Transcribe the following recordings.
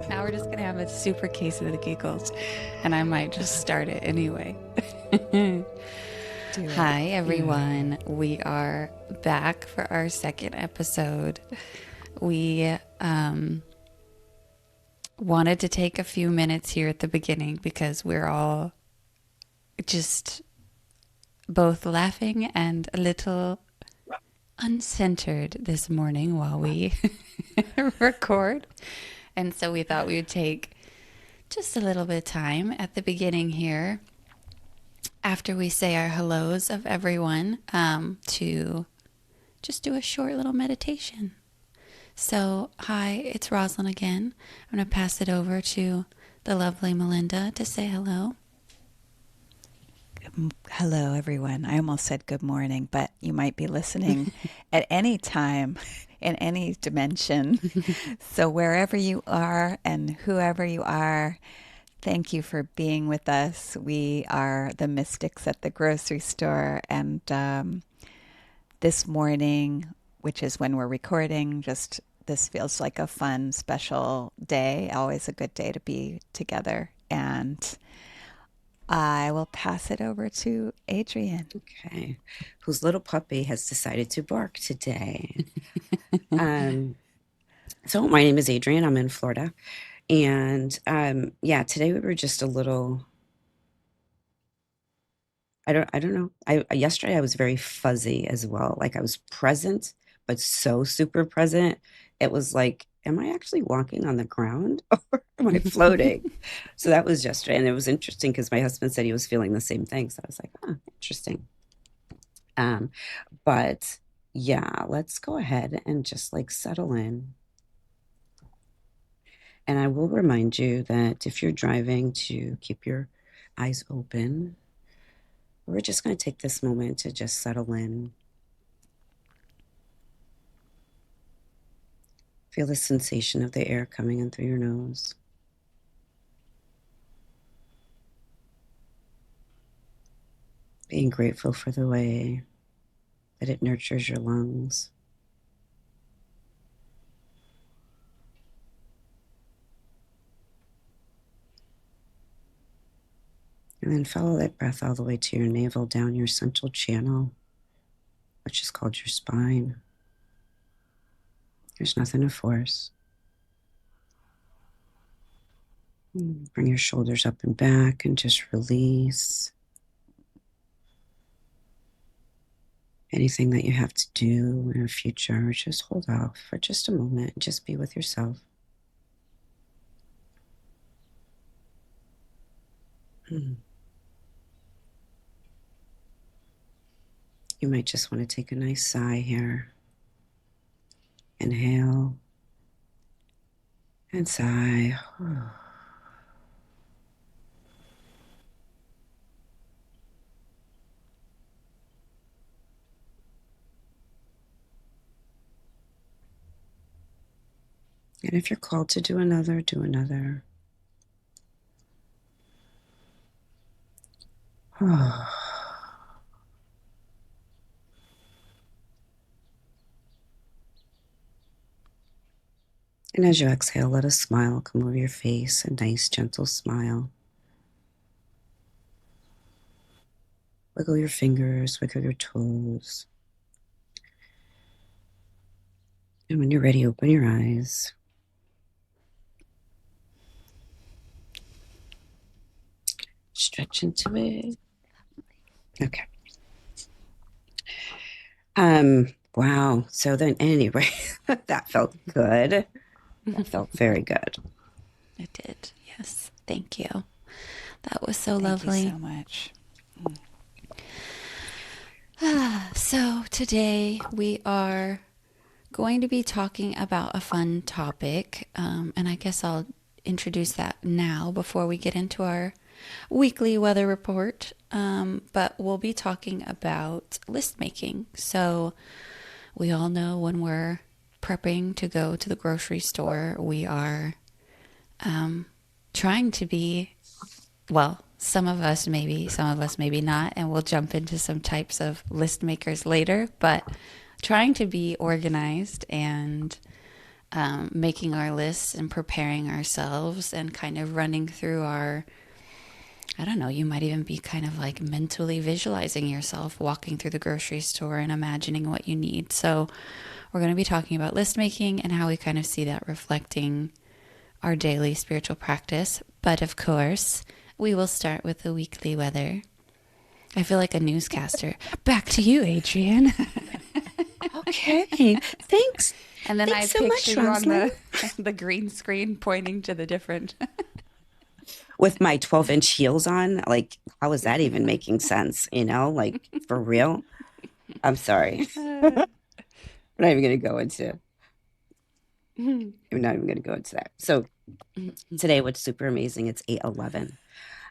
Now we're just going to have a super case of the giggles, and I might just start it anyway. Do it. Hi, everyone. We are back for our second episode. We wanted to take a few minutes here at the beginning because we're all just both laughing and a little uncentered this morning while we record. And so we thought we would take just a little bit of time at the beginning here after we say our hellos of everyone to just do a short little meditation. So, hi, it's Rosalyn again. I'm going to pass it over to the lovely Melinda to say hello. Hello, everyone. I almost said good morning, but you might be listening at any time in any dimension. So, wherever you are and whoever you are, thank you for being with us. We are the mystics at the grocery store, and this morning, which is when we're recording, just this feels like a fun, special day. Always a good day to be together. And I will pass it over to Adrienne. Okay. Whose little puppy has decided to bark today. um, so my name is Adrienne. I'm in Florida. And today we were just a little I don't know. Yesterday I was very fuzzy as well. Like I was present, but so super present. It was like, am I actually walking on the ground or am I floating? So that was yesterday. And it was interesting because my husband said he was feeling the same thing. So I was like, oh, interesting. Um, but yeah, let's go ahead and just like settle in. And I will remind you that if you're driving, to keep your eyes open. We're just going to take this moment to just settle in. Feel the sensation of the air coming in through your nose. Being grateful for the way that it nurtures your lungs. And then follow that breath all the way to your navel, down your central channel, which is called your spine. There's nothing to force. Bring your shoulders up and back and just release anything that you have to do in the future. Just hold off for just a moment and just be with yourself. You might just want to take a nice sigh here. Inhale and sigh. And if you're called to do another, do another. And as you exhale, let a smile come over your face, a nice, gentle smile. Wiggle your fingers, wiggle your toes. And when you're ready, open your eyes. Stretch into it. Okay. Wow. So then anyway, that felt good. That felt very good. It did. Yes. Thank you. That was so Thank lovely. you so much. So today we are going to be talking about a fun topic. And I guess I'll introduce that now before we get into our weekly weather report. But we'll be talking about list making. So we all know when we're prepping to go to the grocery store, we are trying to be, well, some of us maybe not, and we'll jump into some types of list makers later, but trying to be organized and making our lists and preparing ourselves and kind of running through our, I don't know, you might even be kind of like mentally visualizing yourself walking through the grocery store and imagining what you need. So we're going to be talking about list making and how we kind of see that reflecting our daily spiritual practice. But of course, we will start with the weekly weather. I feel like a newscaster. Back to you, Adrienne. Okay. Thanks. And then I Thanks so picture much, you on Rosalyn. the green screen pointing to the different. With my 12-inch heels on, like, how is that even making sense? Like, for real? I'm sorry. We're not even going to go into. I'm not even going to go into that. So today, what's super amazing? It's 8:11.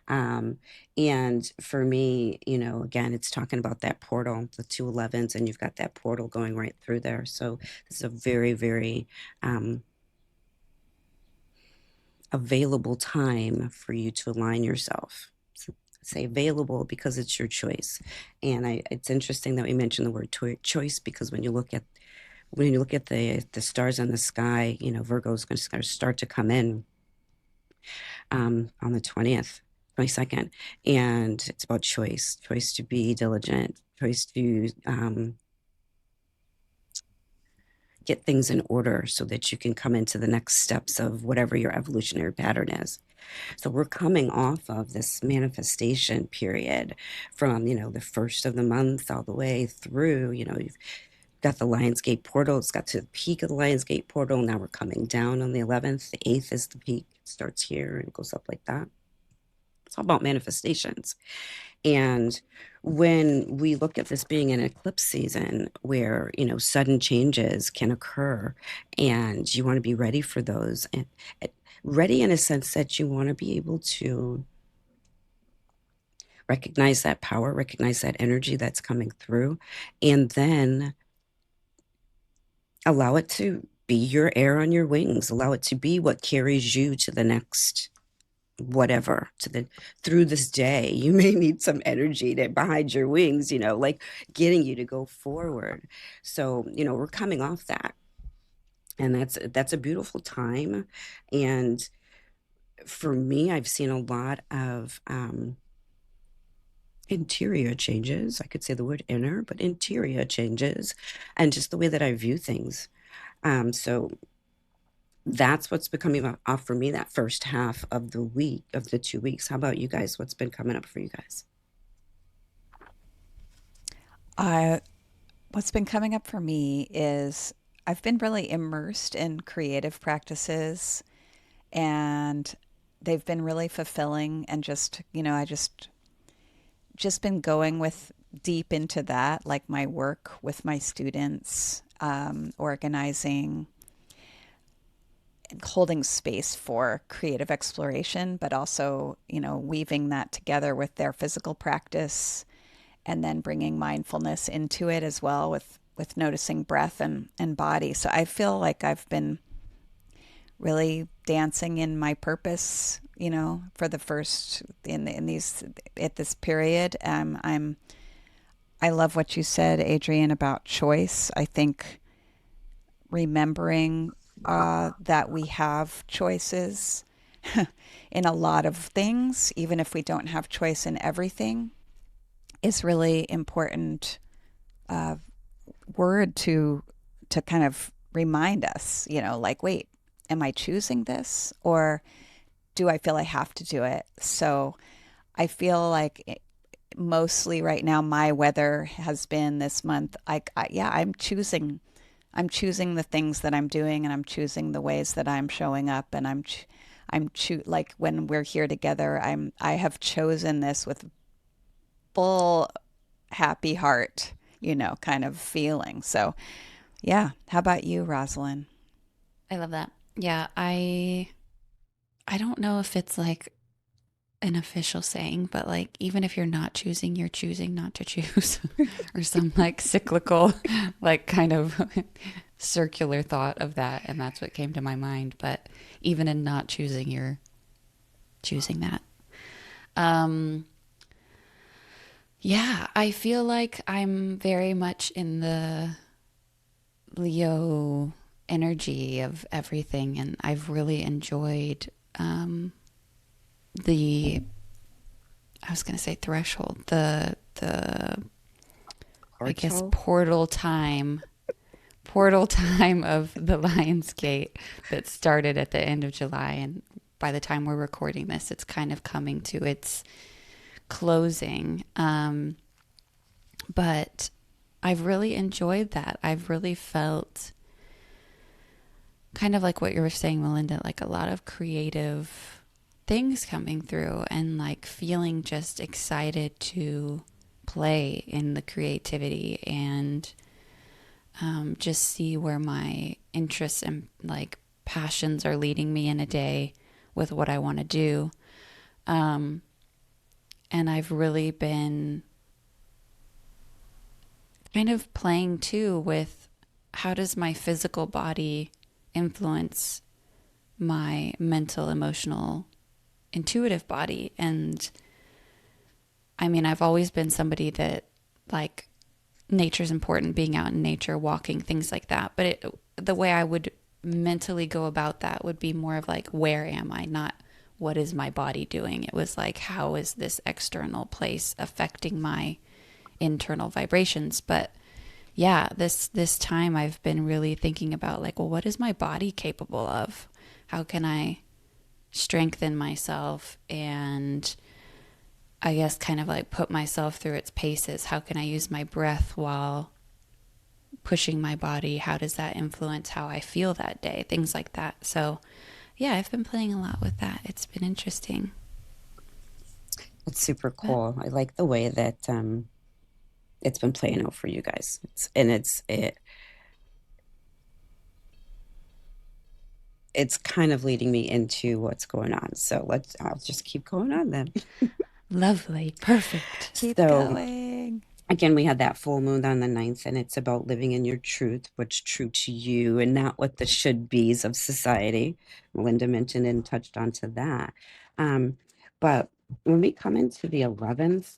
Um, and for me, again, it's talking about that portal, the 211s, and you've got that portal going right through there. So this is a very, very available time for you to align yourself. So say available because it's your choice. And it's interesting that we mentioned the word choice, because when you look at the stars in the sky, Virgo is going to start to come in on the 20th, 22nd. And it's about choice to be diligent, choice to get things in order so that you can come into the next steps of whatever your evolutionary pattern is. So we're coming off of this manifestation period from, the first of the month all the way through, you've got the Lionsgate portal. It's got to the peak of the Lionsgate portal. Now we're coming down on the 11th. The 8th is the peak. It starts here and it goes up like that. It's all about manifestations. And when we look at this being an eclipse season where, sudden changes can occur and you want to be ready for those, and ready in a sense that you want to be able to recognize that power, recognize that energy that's coming through, and then allow it to be your air on your wings, allow it to be what carries you to the next whatever, through this day. You may need some energy to behind your wings, like getting you to go forward. So we're coming off that, and that's a beautiful time. And for me, I've seen a lot of interior changes. I could say the word inner, but interior changes, and just the way that I view things. So that's what's been coming off for me that first half of the week, of the 2 weeks. How about you guys? What's been coming up for you guys? What's been coming up for me is I've been really immersed in creative practices, and they've been really fulfilling, and just been going with deep into that, like my work with my students, organizing and holding space for creative exploration, but also, weaving that together with their physical practice, and then bringing mindfulness into it as well, with noticing breath and body. So I feel like I've been really dancing in my purpose, for the first in these at this period. I love what you said, Adrienne, about choice. I think remembering that we have choices in a lot of things, even if we don't have choice in everything, is really important uh, word to kind of remind us, like, wait, am I choosing this, or do I feel I have to do it? So I feel like mostly right now my weather has been this month, yeah, I'm choosing the things that I'm doing, and I'm choosing the ways that I'm showing up, and like when we're here together, I have chosen this with full happy heart, kind of feeling. So yeah, how about you, Rosalyn? I love that. Yeah, I don't know if it's like an official saying, but like even if you're not choosing, you're choosing not to choose, or some like cyclical, like kind of circular thought of that, and that's what came to my mind. But even in not choosing, you're choosing that. Um, yeah, I feel like I'm very much in the Leo energy of everything, and I've really enjoyed the I was going to say threshold, the I guess Portal. portal time of the Lionsgate that started at the end of July, and by the time we're recording this, it's kind of coming to its closing. But I've really enjoyed that. I've really felt kind of like what you were saying, Melinda, like a lot of creative things coming through, and like feeling just excited to play in the creativity, and just see where my interests and like passions are leading me in a day with what I want to do. Um, and I've really been kind of playing too with how does my physical body influence my mental, emotional, intuitive body. And I mean, I've always been somebody that like nature's important, being out in nature, walking, things like that. But the way I would mentally go about that would be more of like, where am I? Not what is my body doing? It was like, how is this external place affecting my internal vibrations? But yeah, this time I've been really thinking about like, well, what is my body capable of? How can I strengthen myself and I guess kind of like put myself through its paces? How can I use my breath while pushing my body? How does that influence how I feel that day? Things like that. So, yeah, I've been playing a lot with that. It's been interesting. It's super But cool. I like the way that it's been playing out for you guys. It's kind of leading me into what's going on. So I'll just keep going on then. lovely. Perfect. Keep So going. again, we had that full moon on the 9th, and it's about living in your truth, what's true to you, and not what the should be's of society. Melinda mentioned and touched on to that. But when we come into the 11th,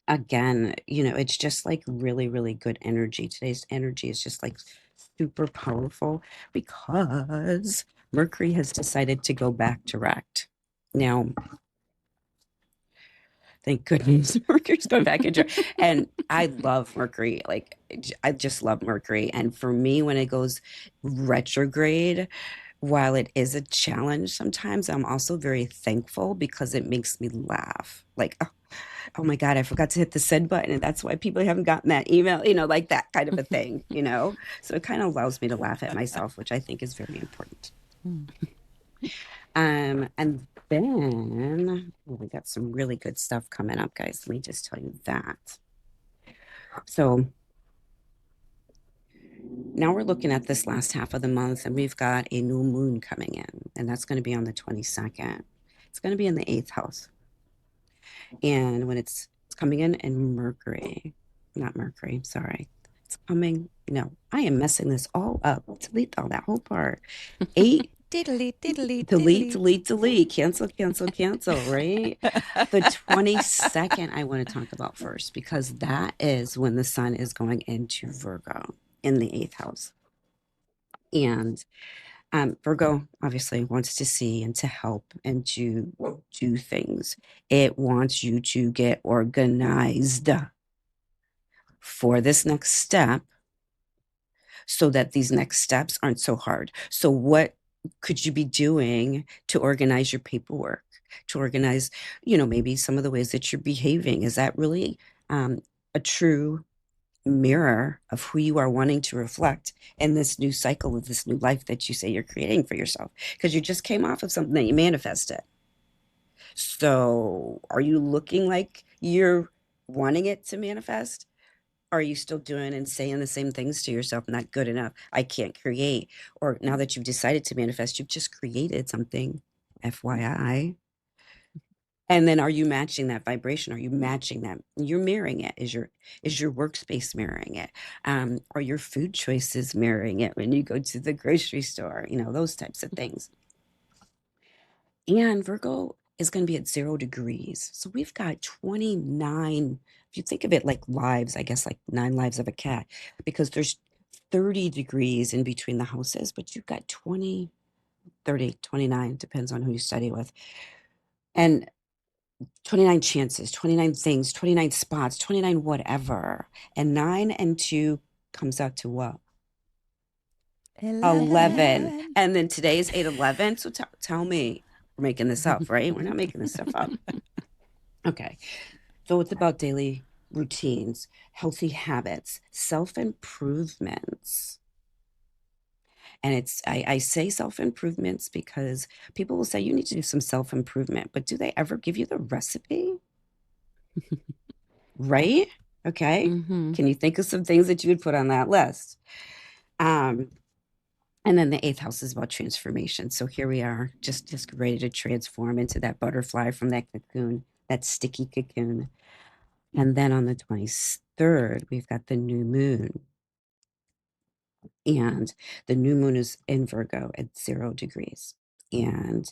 again, it's just like really, really good energy. Today's energy is just like super powerful because Mercury has decided to go back direct. Now, thank goodness Mercury's going back into, and I love Mercury. Like, I just love Mercury. And for me, when it goes retrograde, while it is a challenge sometimes, I'm also very thankful because it makes me laugh. Like, oh my God, I forgot to hit the send button. And that's why people haven't gotten that email, like that kind of a thing. So it kind of allows me to laugh at myself, which I think is very important. And then we got some really good stuff coming up, guys. Let me just tell you that. So now we're looking at this last half of the month, and we've got a new moon coming in, and that's going to be on the 22nd. It's going to be in the eighth house. And when it's coming in Mercury, not Mercury, sorry. It's coming, no, I am messing this all up. Delete all that whole part. Eight, Diddly, diddly, delete, diddly. delete, delete, cancel, cancel, cancel, right? The 22nd, I want to talk about first because that is when the sun is going into Virgo in the eighth house. And Virgo obviously wants to see and to help and to do things. It wants you to get organized for this next step so that these next steps aren't so hard. So, what could you be doing to organize your paperwork, to organize, maybe some of the ways that you're behaving? Is that really a true mirror of who you are wanting to reflect in this new cycle of this new life that you say you're creating for yourself? Because you just came off of something that you manifested. So, are you looking like you're wanting it to manifest? Are you still doing and saying the same things to yourself? Not good enough. I can't create. Or now that you've decided to manifest, you've just created something, FYI. And then are you matching that vibration? Are you matching that? You're mirroring it. Is your workspace mirroring it? Are your food choices mirroring it when you go to the grocery store? Those types of things. And Virgo is going to be at 0 degrees. So we've got 29, if you think of it like lives, I guess like 9 lives of a cat, because there's 30 degrees in between the houses, but you've got 20, 30, 29, depends on who you study with. And 29 chances, 29 things, 29 spots, 29 whatever. And 9 and 2 comes out to what? 11. 11. And then today's 8/11. So tell me, we're making this up, right? We're not making this stuff up. Okay. So it's about daily routines, healthy habits, self-improvements. And I say self-improvements because people will say you need to do some self-improvement, but do they ever give you the recipe? Right? Okay. Mm-hmm. Can you think of some things that you would put on that list? Um, and then the eighth house is about transformation. So here we are, just ready to transform into that butterfly from that cocoon, that sticky cocoon. And then on the 23rd, we've got the new moon. And the new moon is in Virgo at 0 degrees. And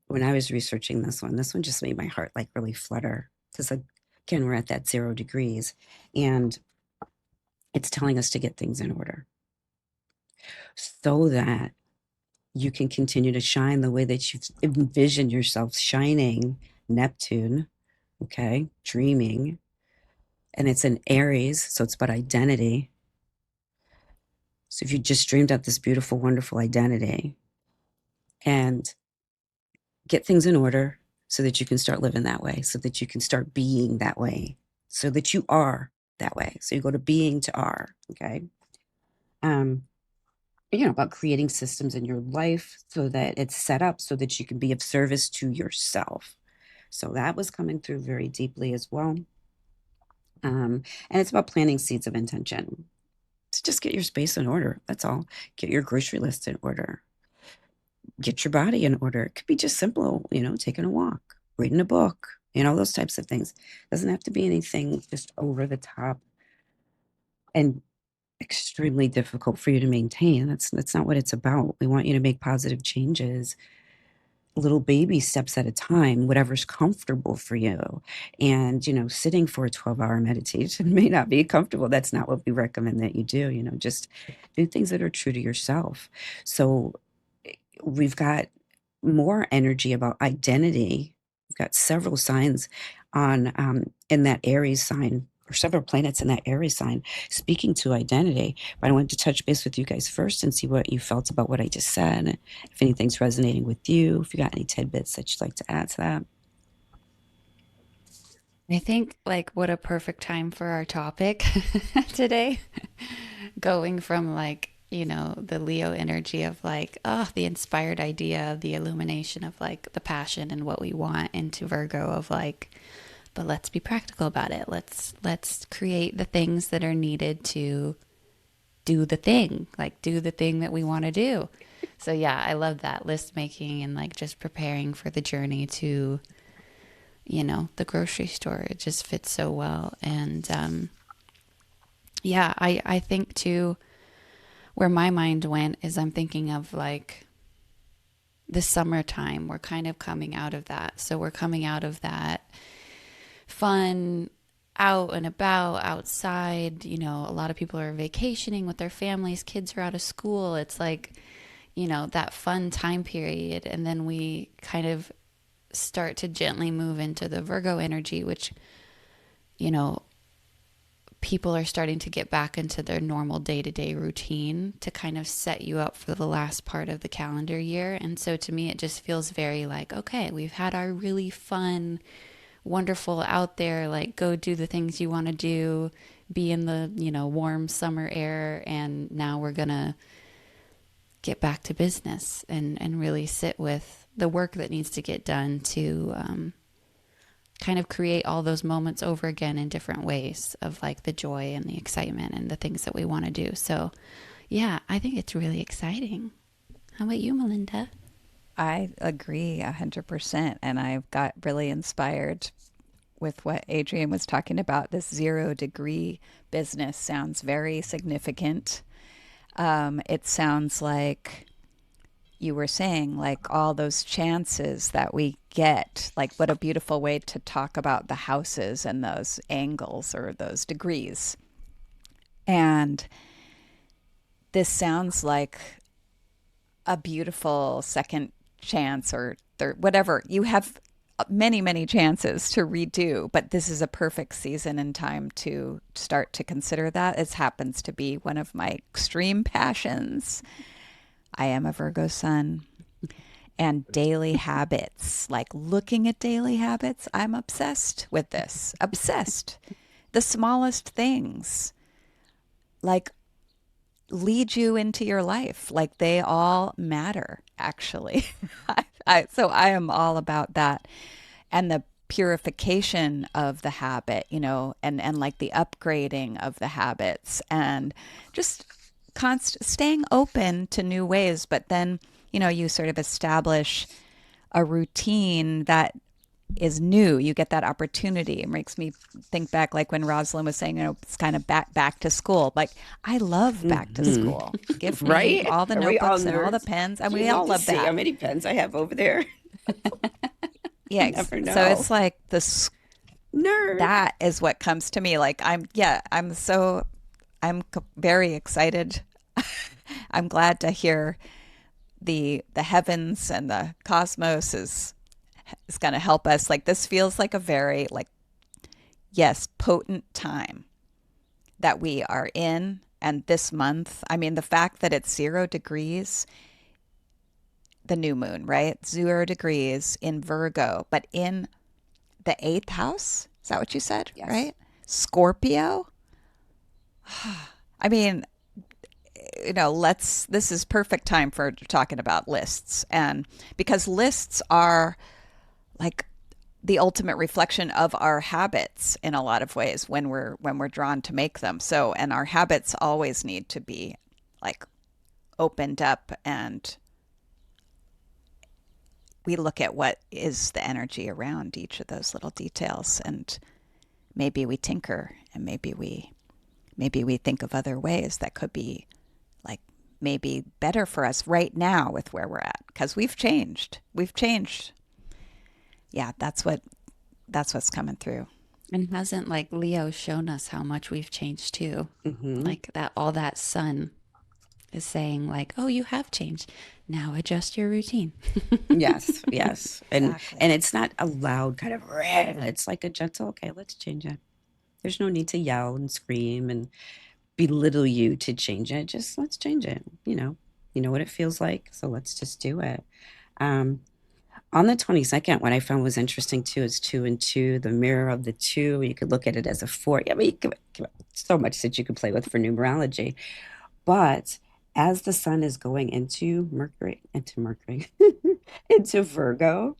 when I was researching this one just made my heart like really flutter because again, we're at that 0 degrees and it's telling us to get things in order so that you can continue to shine the way that you envision yourself shining. Neptune, okay, dreaming. And it's in Aries, so it's about identity. So if you just dreamed up this beautiful, wonderful identity and get things in order so that you can start living that way, so that you can start being that way, so that you are that way. So you go to being to are, okay? Um, about creating systems in your life so that it's set up so that you can be of service to yourself. So that was coming through very deeply as well. And it's about planting seeds of intention. So just get your space in order. That's all. Get your grocery list in order. Get your body in order. It could be just simple, taking a walk, reading a book, those types of things. It doesn't have to be anything just over the top and extremely difficult for you to maintain. That's not what it's about. We want you to make positive changes, little baby steps at a time, whatever's comfortable for you. And, sitting for a 12-hour meditation may not be comfortable. That's not what we recommend that you do. Just do things that are true to yourself. So we've got more energy about identity. We've got several signs on in that Aries sign, or several planets in that Aries sign speaking to identity. But I wanted to touch base with you guys first and see what you felt about what I just said. If anything's resonating with you, if you got any tidbits that you'd like to add to that. I think like what a perfect time for our topic today. Going from like, the Leo energy of like, oh, the inspired idea, the illumination of like the passion and what we want into Virgo of like, but let's be practical about it. Let's create the things that are needed to do the thing, like do the thing that we want to do. So yeah, I love that list making and like just preparing for the journey to, the grocery store. It just fits so well. And yeah, I think too, where my mind went is I'm thinking of like the summertime. We're kind of coming out of that. So we're coming out of that fun out and about outside. A lot of people are vacationing with their families. Kids are out of school. It's like, that fun time period. And then we kind of start to gently move into the Virgo energy, which, people are starting to get back into their normal day-to-day routine to kind of set you up for the last part of the calendar year. And so to me, it just feels very like, okay, we've had our really fun, wonderful out there, like go do the things you want to do, be in the, warm summer air. And now we're going to get back to business and really sit with the work that needs to get done to kind of create all those moments over again in different ways of like the joy and the excitement and the things that we want to do. So yeah, I think it's really exciting. How about you, Melinda? I agree 100%. And I got really inspired with what Adrienne was talking about. This 0 degree business sounds very significant. It sounds like you were saying, like all those chances that we get, like what a beautiful way to talk about the houses and those angles or those degrees. And this sounds like a beautiful second chance or third, whatever. You have many, many chances to redo, but this is a perfect season and time to start to consider that. It happens to be one of my extreme passions. I am a Virgo sun. And daily habits, like looking at daily habits, I'm obsessed with this. Obsessed. The smallest things, like lead you into your life. Like they all matter, actually. So I am all about that. And the purification of the habit, and like the upgrading of the habits and just staying open to new ways. But then, you sort of establish a routine that is new. You get that opportunity. It makes me think back, like when Rosalyn was saying, it's kind of back to school. Like I love back to Hmm. school. Give me Right? all the Are we all notebooks and all the nerds? pens, and You we need all to love see how that. many pens I have over there. Yeah. You never So know. it's like this. Nerd. That is what comes to me. Like I'm very excited. I'm glad to hear the heavens and the cosmos is going to help us. Like this feels like a very like yes, potent time that we are in. And this month, I mean, the fact that it's 0 degrees, the new moon, right? 0 degrees in Virgo, but in the eighth house. Is that what you said? Yes. Right? Scorpio. I mean, this is perfect time for talking about lists. And because lists are like the ultimate reflection of our habits in a lot of ways when we're drawn to make them. So, and our habits always need to be like opened up, and we look at what is the energy around each of those little details, and maybe we tinker, and maybe we think of other ways that could be like maybe better for us right now with where we're at, because we've changed. Yeah, that's what's coming through. And hasn't like Leo shown us how much we've changed too? Hmm. Like that, all that sun is saying, like, oh, you have changed. Now adjust your routine. Yes, yes. And Exactly. it's not a loud kind of "Rah." It's like a gentle, okay, let's change it. There's no need to yell and scream and belittle you to change it. Just let's change it. You know what it feels like, so let's just do it. Um, on the 22nd, what I found was interesting too is two and two, the mirror of the two. You could look at it as a four. I mean, so much that you could play with for numerology. But as the sun is going into Mercury, into Virgo,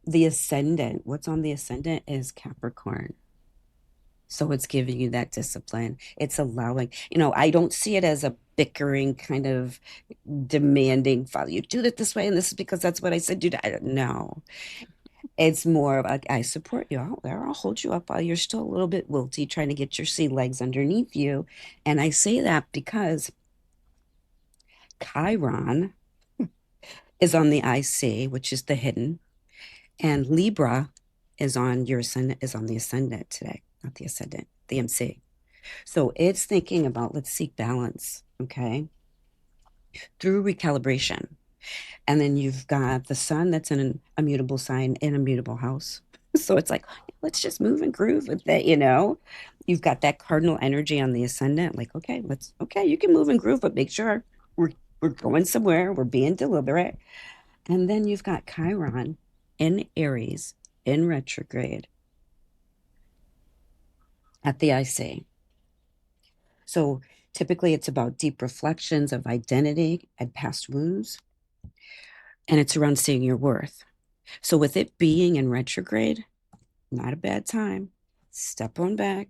the ascendant, what's on the ascendant is Capricorn. So it's giving you that discipline. It's allowing, I don't see it as a bickering kind of demanding, Father, you do it this way, and this is because that's what I said. Do that. No, it's more of like, I support you out there. I'll hold you up while you're still a little bit wilty, trying to get your sea legs underneath you. And I say that because Chiron is on the IC, which is the hidden, and Libra is on the ascendant today, not the ascendant, the MC. So it's thinking about let's seek balance, okay, through recalibration. And then you've got the sun that's in an immutable sign in a mutable house. So it's like, let's just move and groove with that. You've got that cardinal energy on the ascendant, like, okay, you can move and groove, but make sure we're going somewhere, we're being deliberate. And then you've got Chiron in Aries in retrograde at the IC. So typically it's about deep reflections of identity and past wounds, and it's around seeing your worth. So with it being in retrograde, not a bad time. Step on back,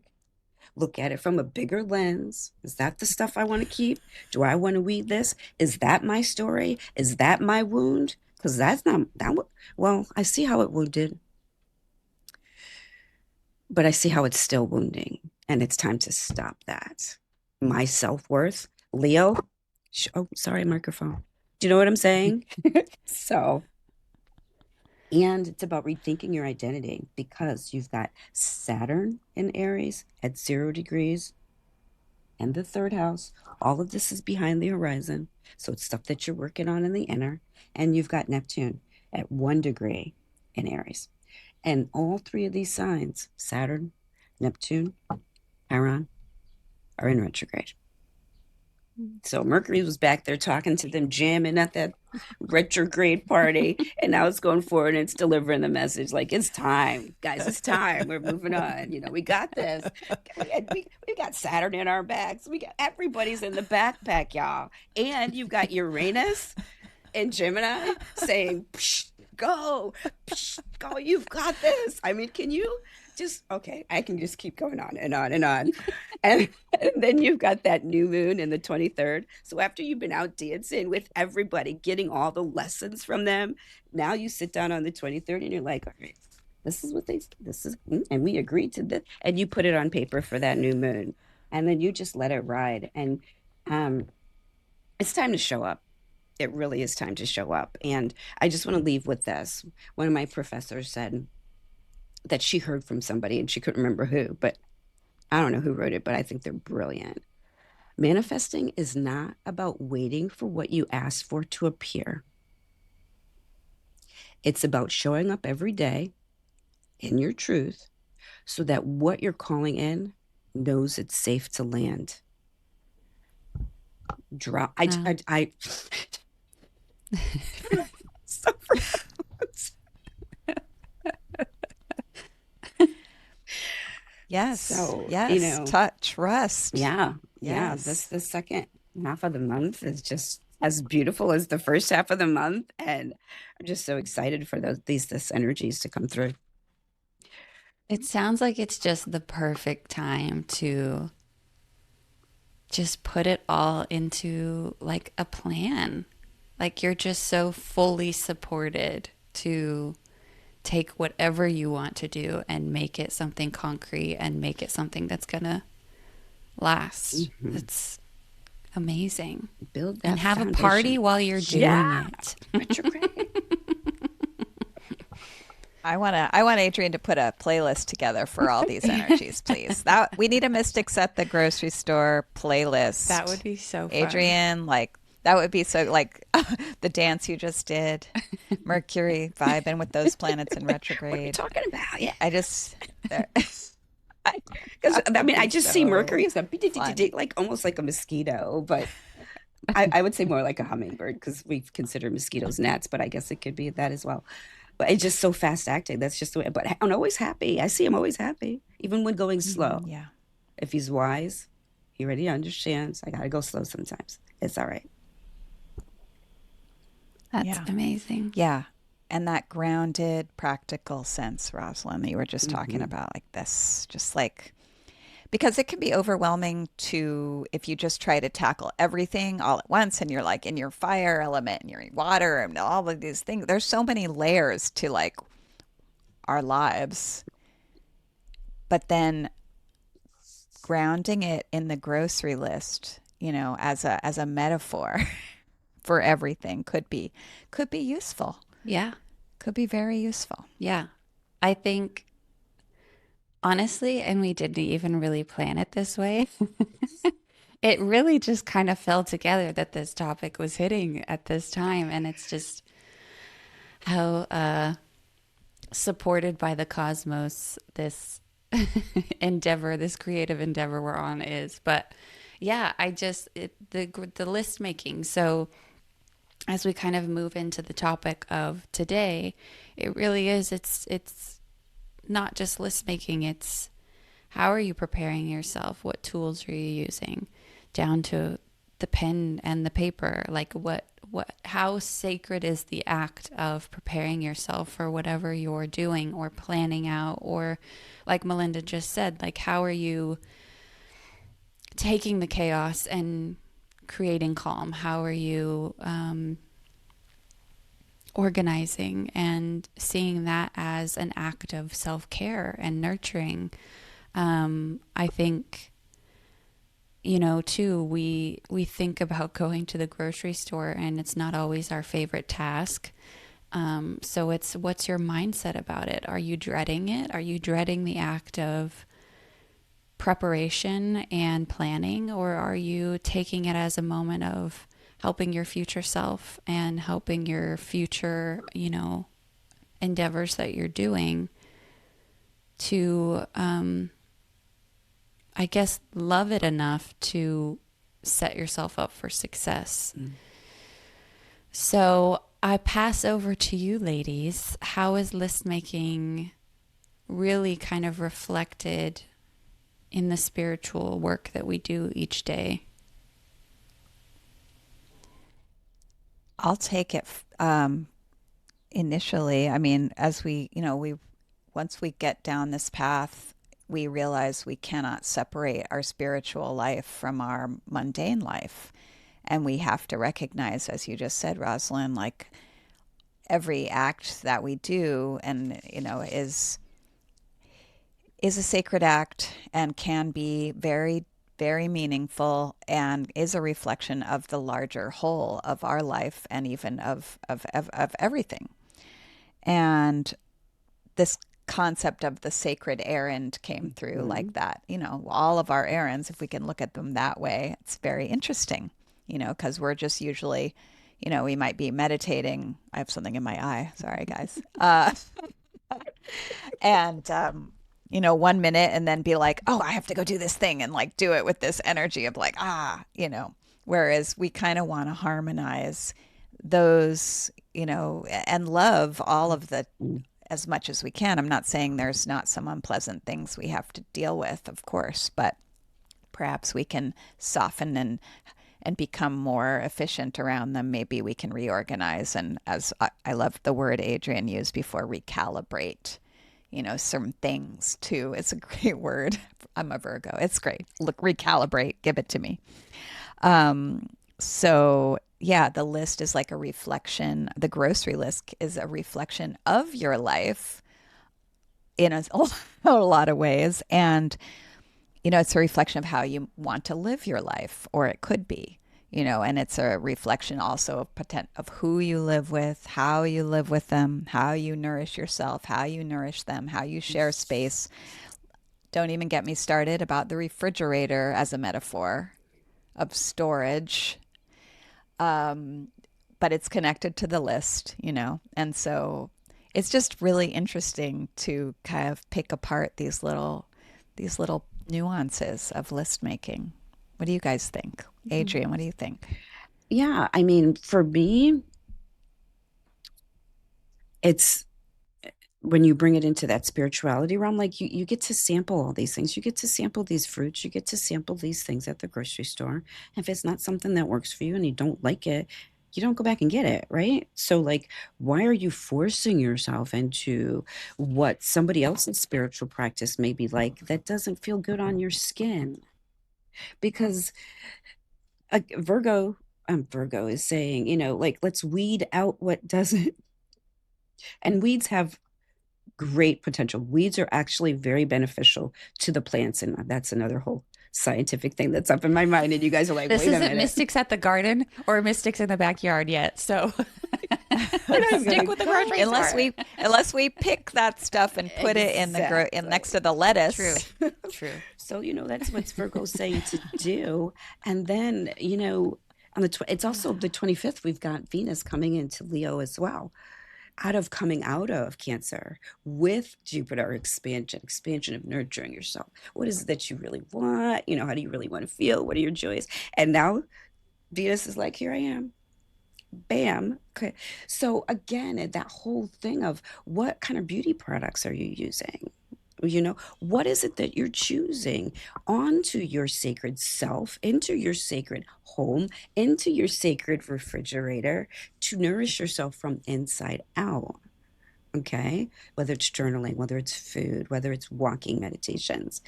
look at it from a bigger lens. Is that the stuff I want to keep? Do I want to weed this? Is that my story? Is that my wound? Because that's not that. Well, I see how it wounded, but I see how it's still wounding, and it's time to stop that. My self worth, Leo. Oh, sorry, microphone. Do you know what I'm saying? So, and it's about rethinking your identity because you've got Saturn in Aries at 0 degrees and the third house. All of this is behind the horizon. So it's stuff that you're working on in the inner. And you've got Neptune at 1 degree in Aries. And all three of these signs, Saturn, Neptune, Chiron, are in retrograde. So Mercury was back there talking to them, jamming at that retrograde party, and now it's going forward and it's delivering the message like it's time, guys. It's time. We're moving on. We got this. We got Saturn in our backs. We got everybody's in the backpack, y'all, and you've got Uranus and Gemini saying, Psh, go, Psh, go. You've got this. I mean, can you just okay? I can just keep going on and on and on. And then you've got that new moon in the 23rd. So after you've been out dancing with everybody, getting all the lessons from them, now you sit down on the 23rd and you're like, all right, this is what this is, and we agreed to this. And you put it on paper for that new moon. And then you just let it ride. And um, it's time to show up. It really is time to show up. And I just want to leave with this. One of my professors said that she heard from somebody and she couldn't remember who, but I don't know who wrote it, but I think they're brilliant. Manifesting is not about waiting for what you ask for to appear. It's about showing up every day in your truth so that what you're calling in knows it's safe to land. Drop. Wow. I so Yes. So, Yes. Trust. yeah, yeah. Yes. The second half of the month is just as beautiful as the first half of the month, and I'm just so excited for this energies to come through. It sounds like it's just the perfect time to just put it all into like a plan. Like you're just so fully supported to take whatever you want to do and make it something concrete and make it something that's gonna last. It's amazing. Build that And have a foundation. party while you're doing Yeah, it. retrograde. I want Adrienne to put a playlist together for all these energies, please. That we need a Mystics at the grocery store playlist. That would be so fun. Adrienne, like that would be so like the dance you just did, Mercury vibing with those planets in What are you retrograde. talking about? Yeah, I just because I mean, I just see so Mercury as a fun. like almost like a mosquito, but I would say more like a hummingbird because we consider mosquitoes gnats, but I guess it could be that as well. But it's just so fast acting. That's just the way. But I'm always happy. I see him always happy, even when going slow. Yeah. If he's wise, he already understands. I gotta go slow sometimes. It's all right. That's Yeah. amazing. Yeah. And that grounded, practical sense, Rosalind, that you were just talking about, like this, just like, because it can be overwhelming to, if you just try to tackle everything all at once and you're like in your fire element and you're in water and all of these things. There's so many layers to like our lives. But then grounding it in the grocery list, as a metaphor for everything could be useful. Yeah. Could be very useful. Yeah. I think honestly, and we didn't even really plan it this way. It really just kind of fell together that this topic was hitting at this time. And it's just how supported by the cosmos this endeavor, this creative endeavor we're on is. But yeah, the list making. So as we kind of move into the topic of today, it really is, it's not just list making, it's how are you preparing yourself? What tools are you using? Down to the pen and the paper. Like how sacred is the act of preparing yourself for whatever you're doing or planning out, or like Melinda just said, like how are you taking the chaos and creating calm? How are you organizing and seeing that as an act of self-care and nurturing? I think, too, we think about going to the grocery store and it's not always our favorite task. So what's your mindset about it? Are you dreading it? Are you dreading the act of preparation and planning, or are you taking it as a moment of helping your future self and helping your future, endeavors that you're doing to, I guess, love it enough to set yourself up for success? Mm. So I pass over to you, ladies. How is list making really kind of reflected in the spiritual work that we do each day? I'll take it initially. I mean, as we once we get down this path, we realize we cannot separate our spiritual life from our mundane life. And we have to recognize, as you just said, Rosalind, like every act that we do and, is a sacred act and can be very, very meaningful and is a reflection of the larger whole of our life and even of everything. And this concept of the sacred errand came through like Mhm. that. All of our errands, if we can look at them that way, it's very interesting, because we're just usually, we might be meditating. I have something in my eye. Sorry, guys. And, 1 minute and then be like, oh, I have to go do this thing and like do it with this energy of like, whereas we kind of want to harmonize those, and love all of the Mm. as much as we can. I'm not saying there's not some unpleasant things we have to deal with, of course, but perhaps we can soften and become more efficient around them. Maybe we can reorganize and, as I love the word Adrienne used before, recalibrate, some things too. It's a great word. I'm a Virgo. It's great. Look, recalibrate, give it to me. So yeah, the list is like a reflection. The grocery list is a reflection of your life in a lot of ways. And, it's a reflection of how you want to live your life, or it could be, and it's a reflection also of who you live with, how you live with them, how you nourish yourself, how you nourish them, how you share space. Don't even get me started about the refrigerator as a metaphor of storage. But it's connected to the list, and so it's just really interesting to kind of pick apart these little nuances of list making. What do you guys think? Mhm. Adrienne, what do you think? Yeah, I mean, for me, it's when you bring it into that spirituality realm, like you get to sample all these things. You get to sample these fruits. You get to sample these things at the grocery store. If it's not something that works for you and you don't like it, you don't go back and get it, right? So, like, why are you forcing yourself into what somebody else's spiritual practice may be like that doesn't feel good on your skin? Because Virgo is saying, like, let's weed out what doesn't. And weeds have great potential. Weeds are actually very beneficial to the plants, and that's another whole scientific thing that's up in my mind. And you guys are like, This wait a isn't minute. mystics at the garden or mystics in the backyard yet. So We're not even stick gonna with the go grocery unless store. we unless we pick that stuff and put it in in next exactly. to the True. lettuce. True. So that's what Virgo's saying to do. And then on it's also the 25th. We've got Venus coming into Leo as well, coming out of Cancer with Jupiter expansion of nurturing yourself. What is it that you really want? How do you really want to feel? What are your joys? And now Venus is like, here I am. Bam. Okay. So again, that whole thing of what kind of beauty products are you using? What is it that you're choosing onto your sacred self, into your sacred home, into your sacred refrigerator to nourish yourself from inside out? Okay. Whether it's journaling, whether it's food, whether it's walking meditations.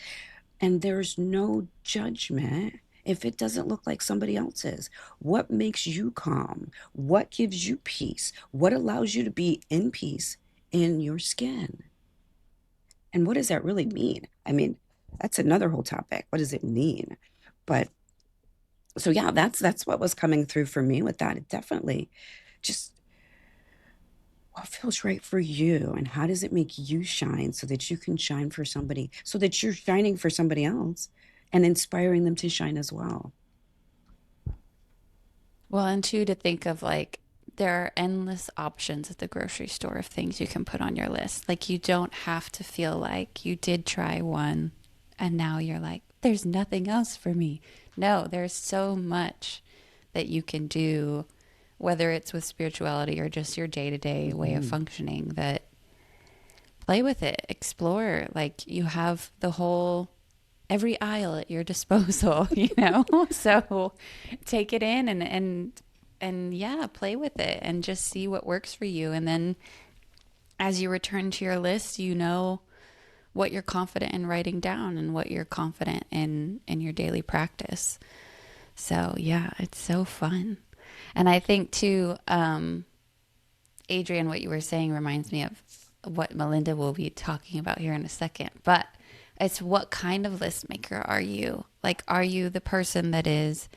And there's no judgment if it doesn't look like somebody else's. What makes you calm? What gives you peace? What allows you to be in peace in your skin? And what does that really mean? I mean, that's another whole topic. What does it mean? But so yeah, that's what was coming through for me with that. It definitely just what feels right for you and how does it make you shine so that you can shine for somebody, so that you're shining for somebody else and inspiring them to shine as well. Well, and two, to think of like, there are endless options at the grocery store of things you can put on your list. Like, you don't have to feel like you did try one and now you're like, there's nothing else for me. No, there's so much that you can do, whether it's with spirituality or just your day to day way of Mm-hmm. functioning, that play with it, explore. Like, you have the whole, every aisle at your disposal, you know? So take it in and yeah, play with it and just see what works for you. And then as you return to your list, you know what you're confident in writing down and what you're confident in your daily practice. So yeah, it's so fun. And I think too, Adrienne, what you were saying reminds me of what Melinda will be talking about here in a second. But it's, what kind of list maker are you? Like, are you the person that is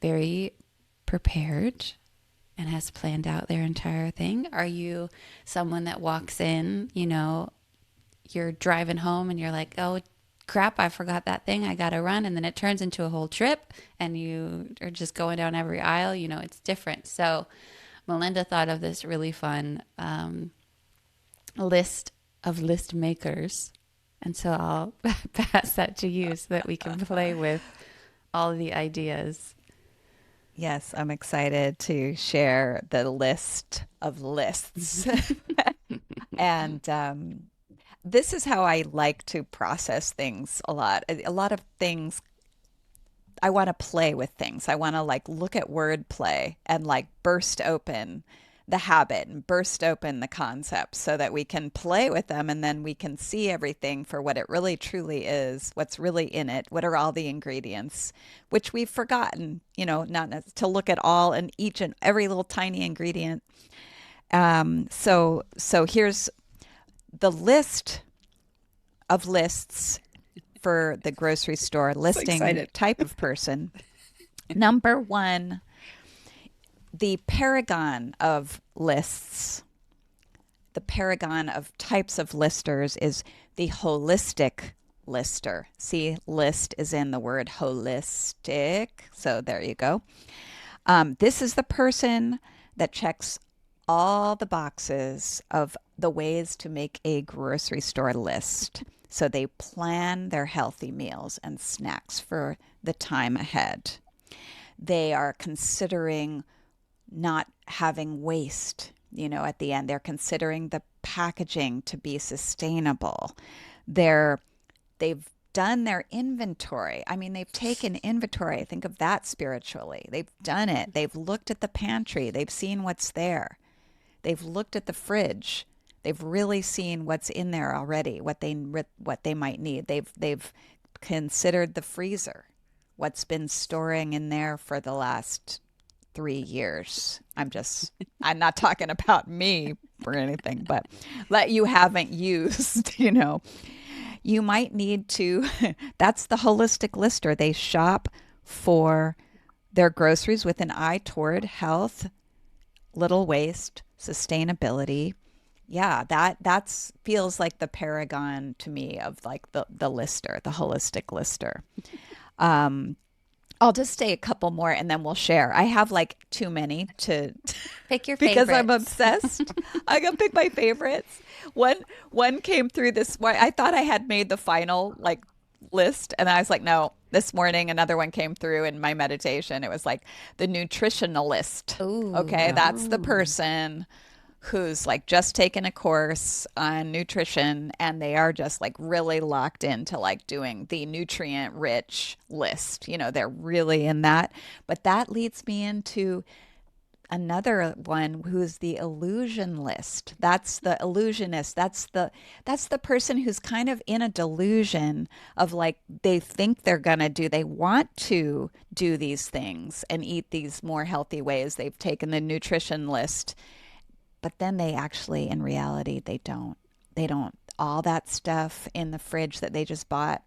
very prepared and has planned out their entire thing? Are you someone that walks in, you know, you're driving home and you're like, oh crap, I forgot that thing, I gotta run. And then it turns into a whole trip and you are just going down every aisle, you know, it's different. So Melinda thought of this really fun list of list makers. And so I'll pass that to you so that we can play with all the ideas. Yes, I'm excited to share the list of lists. And this is how I like to process things a lot. A lot of things, I want to play with things. I want to like look at wordplay and like burst open the habit and burst open the concepts so that we can play with them and then we can see everything for what it really truly is, what's really in it, what are all the ingredients, which we've forgotten, you know, not to look at all and each and every little tiny ingredient. So here's the list of lists for the grocery store So listing excited. type of person. Number one, the paragon of lists, the paragon of types of listers is the holistic lister. See, list is in the word holistic. So there you go. This is the person that checks all the boxes of the ways to make a grocery store list. So they plan their healthy meals and snacks for the time ahead. They are considering not having waste, you know, at the end. They're considering the packaging to be sustainable. They're they've done their inventory. I mean, they've taken inventory. Think of that spiritually. They've done it. They've looked at the pantry. They've seen what's there. They've looked at the fridge. They've really seen what's in there already, what they might need. They've considered the freezer, what's been storing in there for the last 3 years. I'm not talking about me or anything, but that you haven't used, you know. You might need to, that's the holistic lister. They shop for their groceries with an eye toward health, little waste, sustainability. Yeah, that's feels like the paragon to me of like the lister, the holistic lister. Um, I'll just say a couple more and then we'll share. I have like too many to Pick your because I'm favorites. obsessed. I gotta pick my favorites. One came through this. I thought I had made the final like list, and I was like, no. This morning, another one came through in my meditation. It was like the nutritionalist. Okay, Ooh. that's the Oh, person who's like just taken a course on nutrition and they are just like really locked into like doing the nutrient rich list. You know, they're really in that. But that leads me into another one who's the illusion list. That's the illusionist. That's the person who's kind of in a delusion of like they think they want to do these things and eat these more healthy ways. They've taken the nutrition list, but then they actually in reality they don't. They don't. All that stuff in the fridge that they just bought,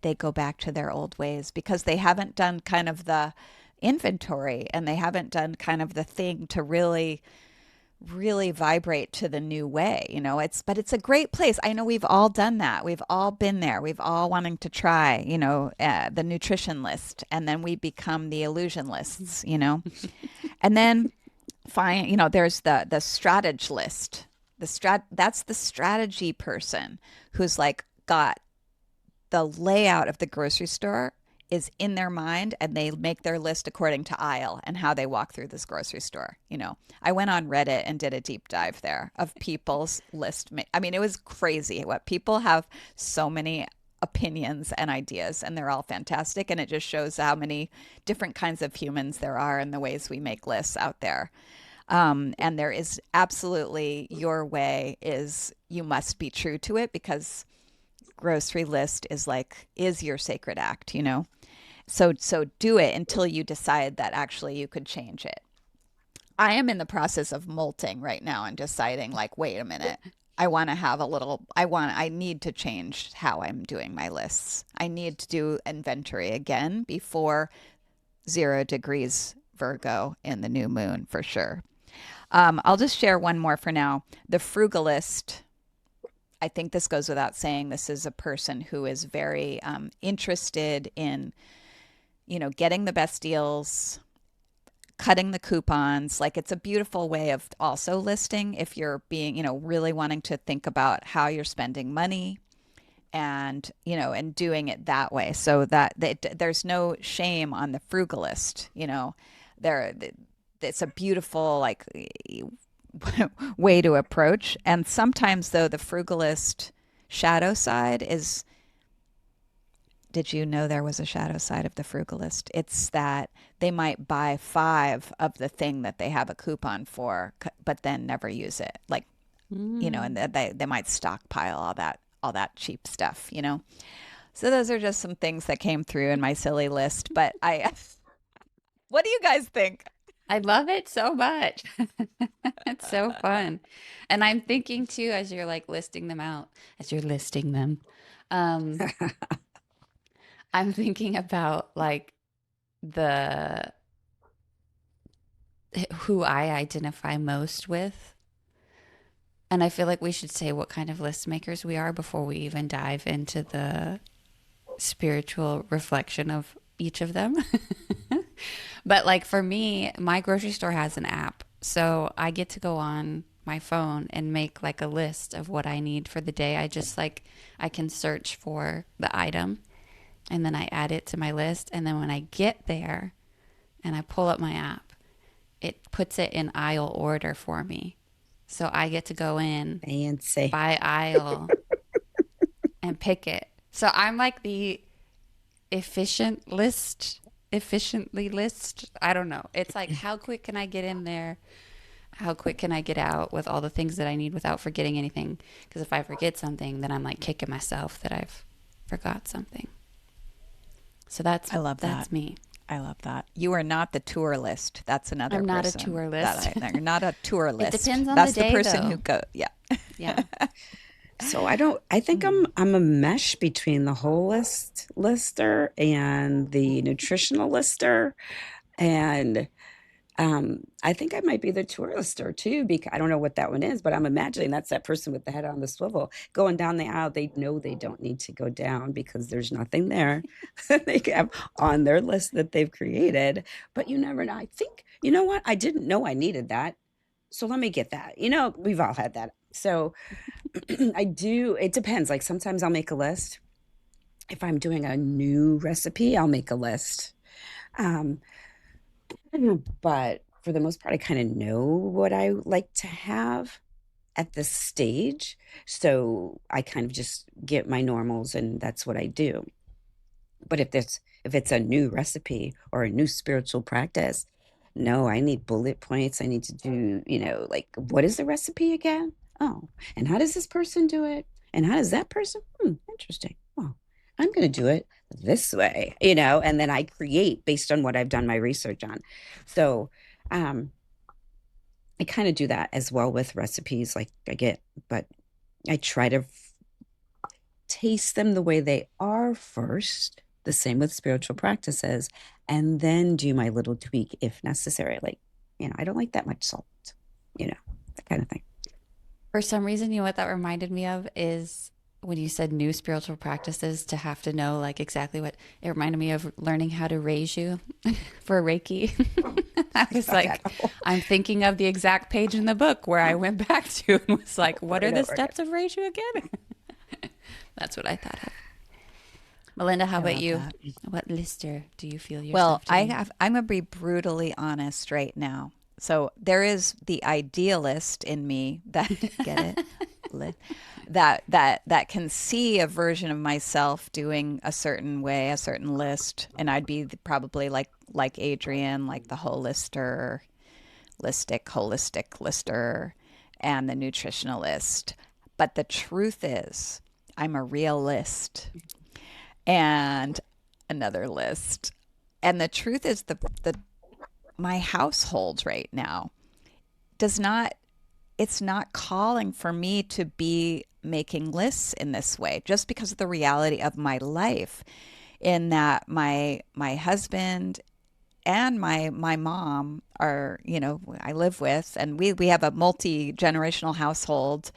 they go back to their old ways because they haven't done kind of the inventory and they haven't done kind of the thing to really really vibrate to the new way. But it's a great place. I know we've all done that. We've all been there. We've all wanting to try, the nutrition list, and then we become the illusion lists, and then find, there's the strategy list. That's the strategy person who's like got the layout of the grocery store is in their mind, and they make their list according to aisle and how they walk through this grocery store. I went on Reddit and did a deep dive there of people's list. I mean, it was crazy what people have, so many opinions and ideas, and they're all fantastic. And it just shows how many different kinds of humans there are and the ways we make lists out there. And there is absolutely, your way is, you must be true to it, because grocery list is your sacred act. So do it until you decide that actually you could change it. I am in the process of molting right now and deciding, like, wait a minute. I need to change how I'm doing my lists. I need to do inventory again before 0 degrees Virgo in the new moon, for sure. I'll just share one more for now. The frugalist, I think this goes without saying, this is a person who is very interested in, getting the best deals, cutting the coupons. Like, it's a beautiful way of also listing if you're being, really wanting to think about how you're spending money, and, and doing it that way, so that there's no shame on the frugalist. There, it's a beautiful, like, way to approach. And sometimes, though, the frugalist shadow side is, did you know there was a shadow side of the frugalist? It's that they might buy 5 of the thing that they have a coupon for, but then never use it. Like, and they might stockpile all that cheap stuff. So those are just some things that came through in my silly list. But what do you guys think? I love it so much. It's so fun. And I'm thinking too, as you're like listing them out, as you're listing them, um, I'm thinking about like the who I identify most with. And I feel like we should say what kind of list makers we are before we even dive into the spiritual reflection of each of them. But like for me, my grocery store has an app. So I get to go on my phone and make like a list of what I need for the day. I can search for the item and then I add it to my list. And then when I get there and I pull up my app, it puts it in aisle order for me. So I get to go in Fancy. by aisle and pick it. So I'm like the efficiently list. I don't know. It's like, how quick can I get in there? How quick can I get out with all the things that I need without forgetting anything? Because if I forget something, then I'm like kicking myself that I've forgot something. So I love that. That's me. I love that. You are not the tour list. That's another I'm not a person tour list. you're not a tour list. It depends on That's the day, person though. who go. Yeah. Yeah. So I think I'm a mesh between the whole lister and the nutritional lister. And I think I might be the tour lister too, because I don't know what that one is, but I'm imagining that's that person with the head on the swivel going down the aisle. They know they don't need to go down because there's nothing there that they have on their list that they've created. But you never know. I think, you know what? I didn't know I needed that. So let me get that. We've all had that. So I do. It depends. Like sometimes I'll make a list. If I'm doing a new recipe, I'll make a list. Um, but for the most part, I kind of know what I like to have at this stage. So I kind of just get my normals and that's what I do. But if it's a new recipe or a new spiritual practice, no, I need bullet points. I need to do, like, what is the recipe again? Oh, and how does this person do it? And how does that person? Interesting. Oh, I'm going to do it this way, and then I create based on what I've done my research on. So, I kind of do that as well with recipes. But I try to taste them the way they are first, the same with spiritual practices, and then do my little tweak if necessary. Like, I don't like that much salt, you know. that kind of thing. For some reason, you know what that reminded me of is when you said new spiritual practices to have to know like exactly what it reminded me of learning how to raise you for Reiki. I was Stop that. like, I'm thinking of the exact page in the book where I went back to and was like, what Over are and the over again. steps of raise you again? That's what I thought of. Melinda, how I about love you? that. What lister do you feel Well, yourself to be? I'm going to be brutally honest right now. So there is the idealist in me that get it, Li- that can see a version of myself doing a certain way, a certain list, and I'd be probably like Adrienne, like the holistic lister, and the nutritionalist. But the truth is, I'm a realist and another list. And the truth is the my household right now does not it's not calling for me to be making lists in this way just because of the reality of my life in that my husband and my mom are, I live with, and we have a multi-generational household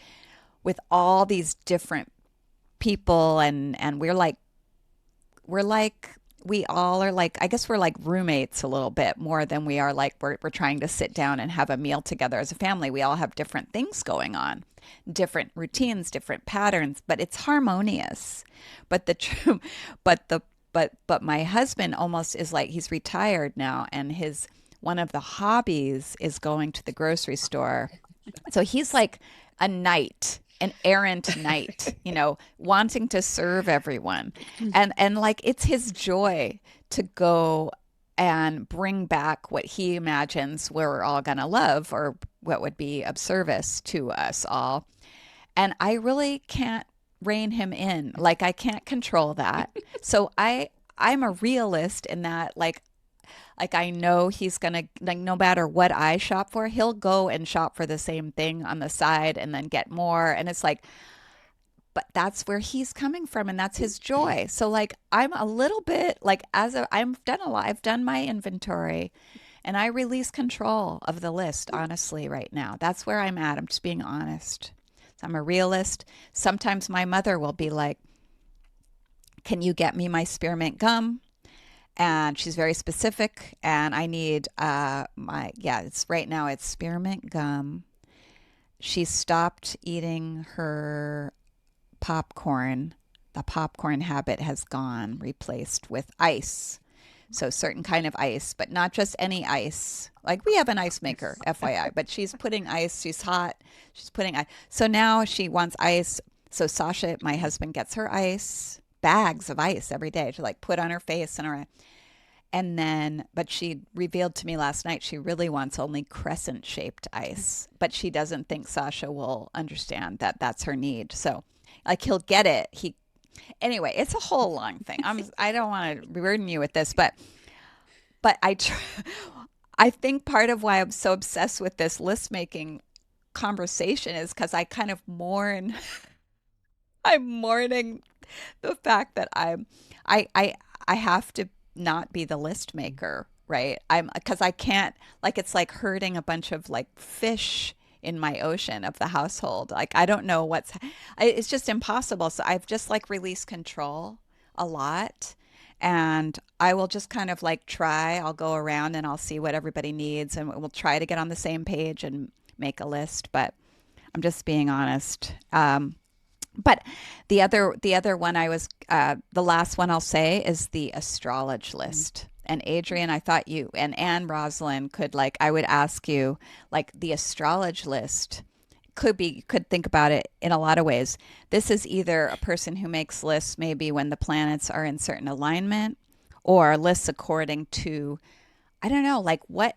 with all these different people, and we're like we all are like, I guess we're like roommates a little bit more than we are like we're trying to sit down and have a meal together as a family. We all have different things going on, different routines, different patterns, but it's harmonious. But the true but the but my husband almost is like, he's retired now, and his one of the hobbies is going to the grocery store. So he's like a knight, an errant knight, wanting to serve everyone. And like it's his joy to go and bring back what he imagines we're all going to love, or what would be of service to us all. And I really can't rein him in. Like I can't control that. So I'm a realist in that, like I know he's gonna, like, no matter what I shop for, he'll go and shop for the same thing on the side and then get more. And it's like, but that's where he's coming from and that's his joy. So like I'm a little bit like, I've done a lot. I've done my inventory and I release control of the list, honestly, right now. That's where I'm at. I'm just being honest. So I'm a realist. Sometimes my mother will be like, can you get me my spearmint gum? And she's very specific, and I need it's right now it's spearmint gum. She stopped eating her popcorn. The popcorn habit has gone, replaced with ice. So certain kind of ice, but not just any ice. Like we have an ice maker, FYI, but she's putting ice. She's hot. She's putting ice. So now she wants ice. So Sasha, my husband, gets her ice, bags of ice every day to like put on her face and her. And then, but she revealed to me last night she really wants only crescent shaped ice, but she doesn't think Sasha will understand that that's her need. So, like, he'll get it. Anyway, it's a whole long thing. I don't want to burden you with this, but I think part of why I'm so obsessed with this list making conversation is because I kind of I'm mourning the fact that I have to not be the list maker, right? I'm because I can't, like, it's like herding a bunch of like fish in my ocean of the household. Like I don't know it's just impossible. So I've just like released control a lot, and I will just kind of like I'll go around and I'll see what everybody needs, and we'll try to get on the same page and make a list. But I'm just being honest. But the other one the last one I'll say is the astrology list. And Adrienne, I thought you and Rosalyn could, like, I would ask you, like, the astrology list could think about it in a lot of ways. This is either a person who makes lists maybe when the planets are in certain alignment, or lists according to, I don't know, like, what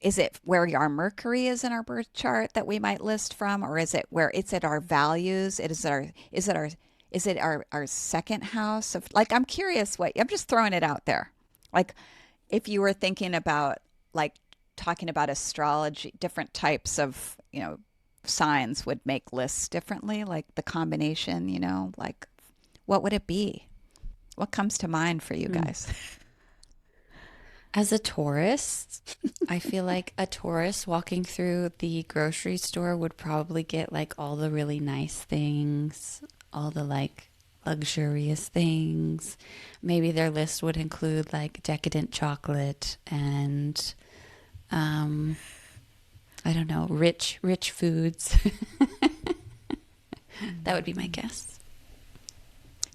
is it, where our Mercury is in our birth chart that we might list from, or is it where it's at our values? Is it our second house of, like, I'm curious, what I'm just throwing it out there. Like if you were thinking about, like, talking about astrology, different types of, signs would make lists differently, like the combination, like what would it be? What comes to mind for you Hmm. guys? As a tourist, I feel like a tourist walking through the grocery store would probably get like all the really nice things, all the like luxurious things. Maybe their list would include like decadent chocolate and um I don't know, rich foods. That would be my guess.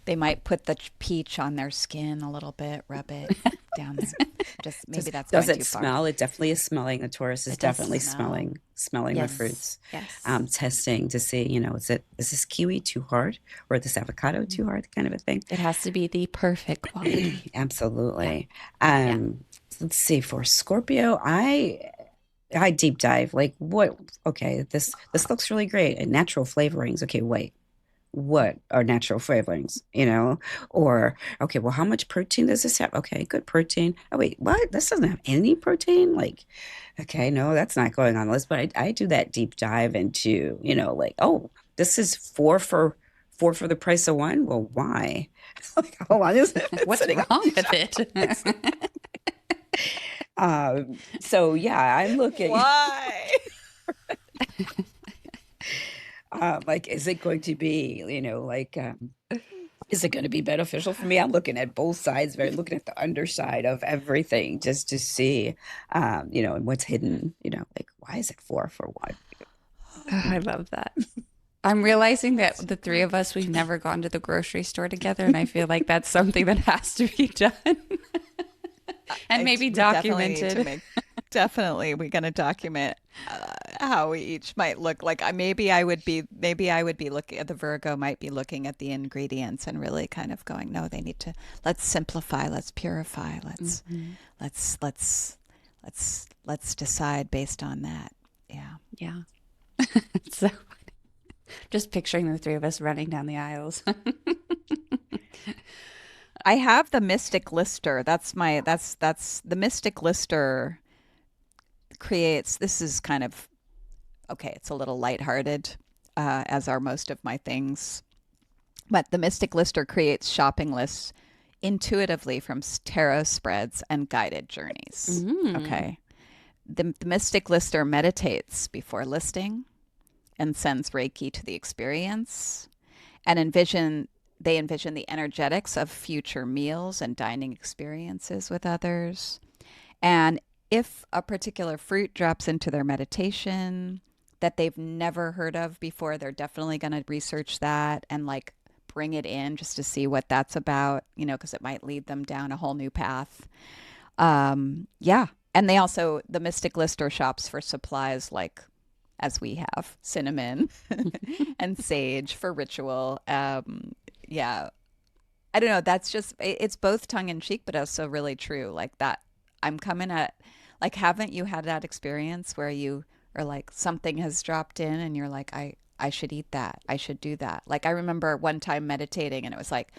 They might put the peach on their skin a little bit, rub it down there. Just maybe that's Does going it too far. smell? It definitely is smelling. The tourist is It does definitely smell. smelling the Mm. Yes. fruits, Yes. testing to see, is this kiwi too hard or this avocado too hard, kind of a thing. It has to be the perfect quality. Yeah. Absolutely. Yeah. Let's see, for Scorpio, I deep dive. Like what? Okay, this looks really great. And natural flavorings. Okay, wait. What are natural flavorings? Or okay, well, how much protein does this have? Okay, good protein. Oh wait, what? This doesn't have any protein? Like, okay, no, that's not going on the list. But I do that deep dive into, like, oh, this is four for the price of one. Well, why? Like, hold on, isn't it What's sitting on wrong the with shelf? it? So yeah, I'm looking. Why? Like, is it going to be, like, is it going to be beneficial for me? I'm looking at both sides, very looking at the underside of everything just to see, and what's hidden, like, why is it four for one? I love that. I'm realizing that That's the three of us, we've never gone to the grocery store together, and I feel like that's something that has to be done and maybe we definitely need to documented. make definitely we're going to document how we each might look like. Maybe I would be looking at the Virgo might be looking at the ingredients and really kind of going, no, they need to, let's simplify, let's purify, Mhm. let's let's decide based on that. Yeah. Yeah. So just picturing the three of us running down the aisles. I have the Mystic Lister. That's the Mystic Lister creates, this is kind of okay, it's a little lighthearted, as are most of my things. But the Mystic Lister creates shopping lists intuitively from tarot spreads and guided journeys. Mm. Okay. The Mystic Lister meditates before listing and sends Reiki to the experience and they envision the energetics of future meals and dining experiences with others. And if a particular fruit drops into their meditation that they've never heard of before, they're definitely going to research that and like bring it in just to see what that's about, because it might lead them down a whole new path. Yeah. And the Mystic Lister shops for supplies like, as we have, cinnamon and sage for ritual. Yeah. I don't know. That's just, it's both tongue in cheek, but also really true. Like that, I'm coming at, like, haven't you had that experience where you are like, something has dropped in and you're like, I should eat that. I should do that. Like, I remember one time meditating and it was like,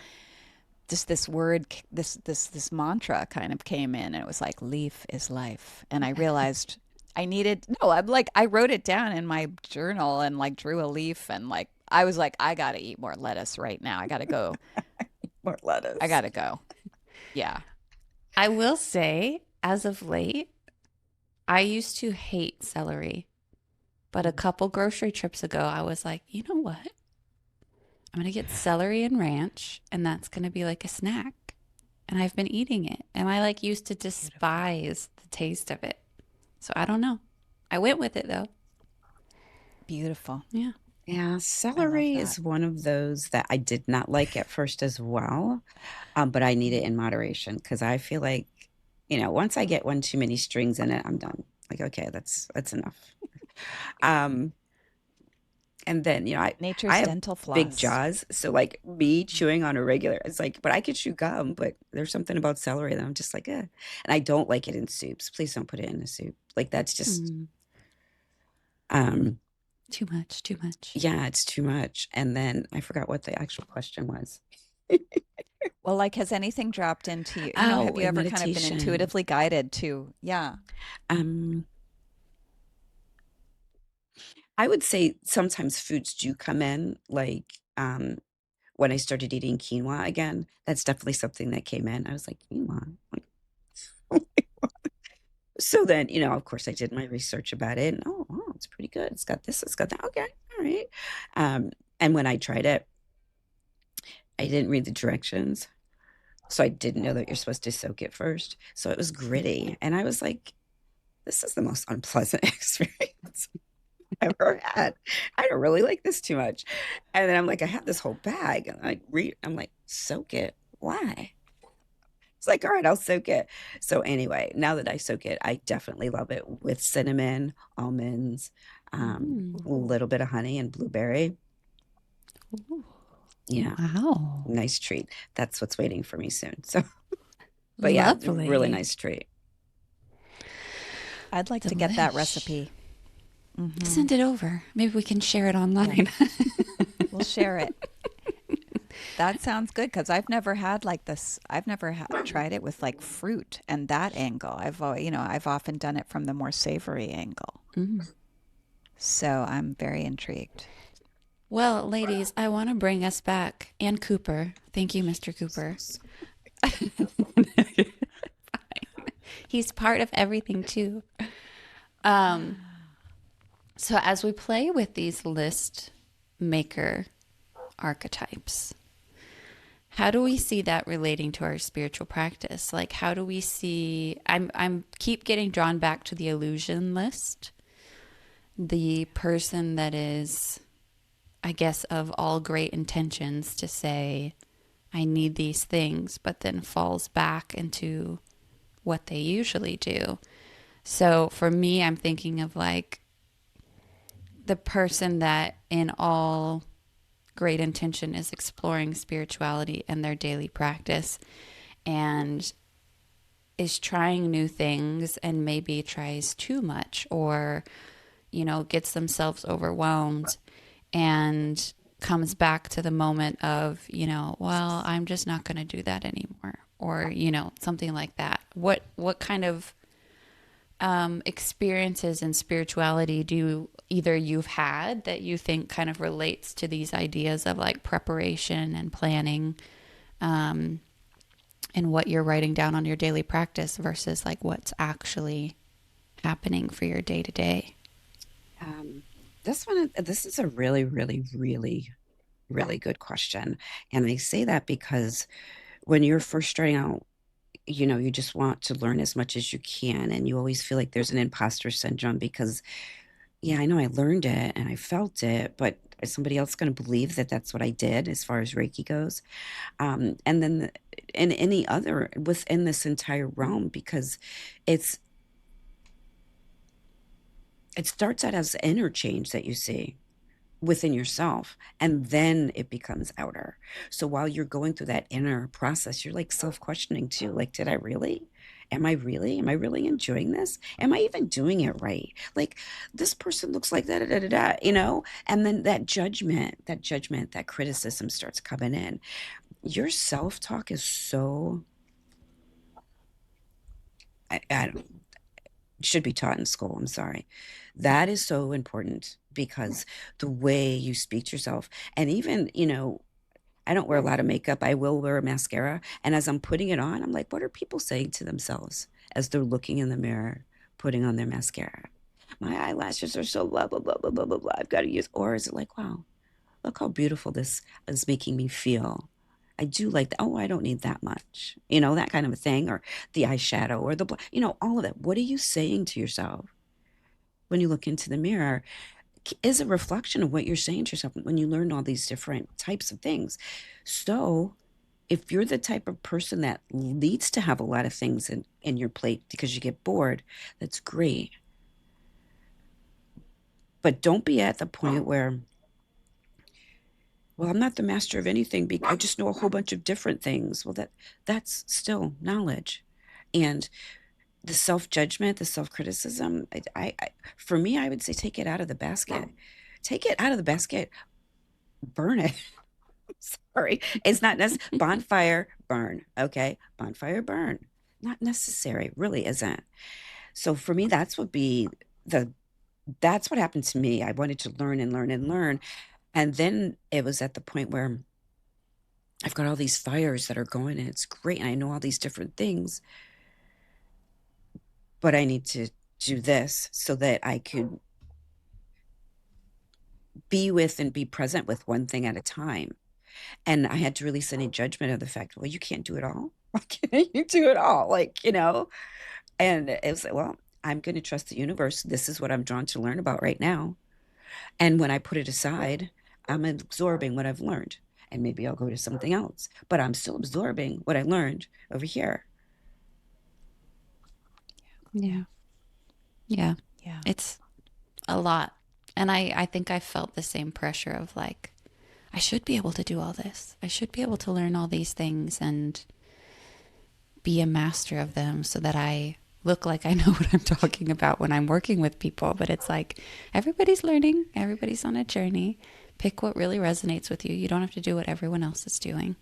just this word, this mantra kind of came in and it was like, leaf is life. And I realized no, I'm like, I wrote it down in my journal and like drew a leaf and like, I was like, I got to eat more lettuce right now. I got to go. More I lettuce. got to go. Yeah. I will say, as of late, I used to hate celery, but a couple grocery trips ago, I was like, you know what? I'm going to get celery and ranch, and that's going to be like a snack. And I've been eating it. And I like used to Beautiful. despise the taste of it. So I don't know. I went with it though. Beautiful. Yeah. Yeah, I love celery that. is one of those that I did not like at first as well, but I need it in moderation because I feel like, once I get one too many strings in it, I'm done. Like, okay, that's enough. Um, and then, I Nature's have dental big floss. jaws, so like me chewing on a regular, it's like, but I could chew gum, but there's something about celery that I'm just like, and I don't like it in soups. Please don't put it in a soup. Like that's just, Mm, um, too much, too much. yeah, it's too much. And then I forgot what the actual question was. Well, like, has anything dropped into you? Oh, Have you in ever kind of been meditation. intuitively guided to, yeah. Um, I would say sometimes foods do come in, like when I started eating quinoa again, that's definitely something that came in. I was like, quinoa. Like, So then, of course, I did my research about it, and oh, it's pretty good. It's got this, it's got that. Okay, all right. Um, and when I tried it, I didn't read the directions, so I didn't know that you're supposed to soak it first. So it was gritty, and I was like, "This is the most unpleasant experience I've ever had. I don't really like this too much." And then I'm like, I have this whole bag, and I'm like, soak it? Why? It's like, all right, I'll soak it. So anyway, now that I soak it, I definitely love it with cinnamon, almonds, Mm. a little bit of honey and blueberry. Ooh, Yeah, wow. nice treat. That's what's waiting for me soon. So, but yeah, really Lovely. nice treat. I'd like to get that Delish. recipe. Hmm. Send it over. Maybe we can share it Yeah, online. we'll share it. That sounds good because I've never had like this. I've never tried it with like fruit and that angle. I've often done it from the more savory angle. Mm. So I'm very intrigued. Well, ladies, I want to bring us back. And Cooper. Thank you, Mr. Cooper. He's part of everything too. Um, so as we play with these list maker archetypes, how do we see that relating to our spiritual practice? Like how do we see I'm keep getting drawn back to the illusion list, the person that is, I guess, of all great intentions to say I need these things, but then falls back into what they usually do. So for me, I'm thinking of like the person that in all great intention is exploring spirituality in their daily practice and is trying new things and maybe tries too much or, gets themselves overwhelmed and comes back to the moment of, well, I'm just not going to do that anymore or, something like that. What kind of experiences in spirituality do either you've had that you think kind of relates to these ideas of like preparation and planning, um, and what you're writing down on your daily practice versus like what's actually happening for your day to day? Um, this is a really, really, really, really good question. And I say that because when you're first starting out, you just want to learn as much as you can. And you always feel like there's an imposter syndrome because, yeah, I know I learned it and I felt it, but is somebody else going to believe that that's what I did as far as Reiki goes? And then in any other within this entire realm, because it's, it starts out as interchange that you see within yourself and then it becomes outer. So while you're going through that inner process, you're like self-questioning too, like, did I really, am I really enjoying this? Am I even doing it right? Like, this person looks like that, da, da, da, da, and then that criticism starts coming in. Your self-talk is so, I don't, should be taught in school. I'm sorry. That is so important because the way you speak to yourself, and even, I don't wear a lot of makeup. I will wear a mascara. And as I'm putting it on, I'm like, what are people saying to themselves as they're looking in the mirror, putting on their mascara? My eyelashes are so blah, blah, blah, blah, blah, blah, blah. I've got to use, or is it like, wow, look how beautiful this is making me feel. I do like that. Oh, I don't need that much, that kind of a thing, or the eyeshadow or all of that. What are you saying to yourself when you look into the mirror? Is a reflection of what you're saying to yourself when you learn all these different types of things. So if you're the type of person that needs to have a lot of things in your plate because you get bored, that's great. But don't be at the point where, well, I'm not the master of anything. I just know a whole bunch of different things. Well, that's still knowledge. And the self-judgment, the self-criticism, for me, I would say take it out of the basket. Take it out of the basket, burn it. Sorry. It's not necessary. Bonfire, burn. Okay. Bonfire, burn. Not necessary. Really isn't. So for me, the, that's what happened to me. I wanted to learn and learn and learn. And then it was at the point where I've got all these fires that are going and it's great. And I know all these different things, but I need to do this so that I could be with and be present with one thing at a time. And I had to release any judgment of the fact, well, you can't do it all. Why can't you do it all? Like, and it was like, well, I'm going to trust the universe. This is what I'm drawn to learn about right now. And when I put it aside, I'm absorbing what I've learned. And maybe I'll go to something else, but I'm still absorbing what I learned over here. Yeah. Yeah. Yeah. It's a lot. And I think I felt the same pressure of like, I should be able to do all this. I should be able to learn all these things and be a master of them so that I look like I know what I'm talking about when I'm working with people. But it's like everybody's learning, everybody's on a journey. Pick what really resonates with you. You don't have to do what everyone else is doing.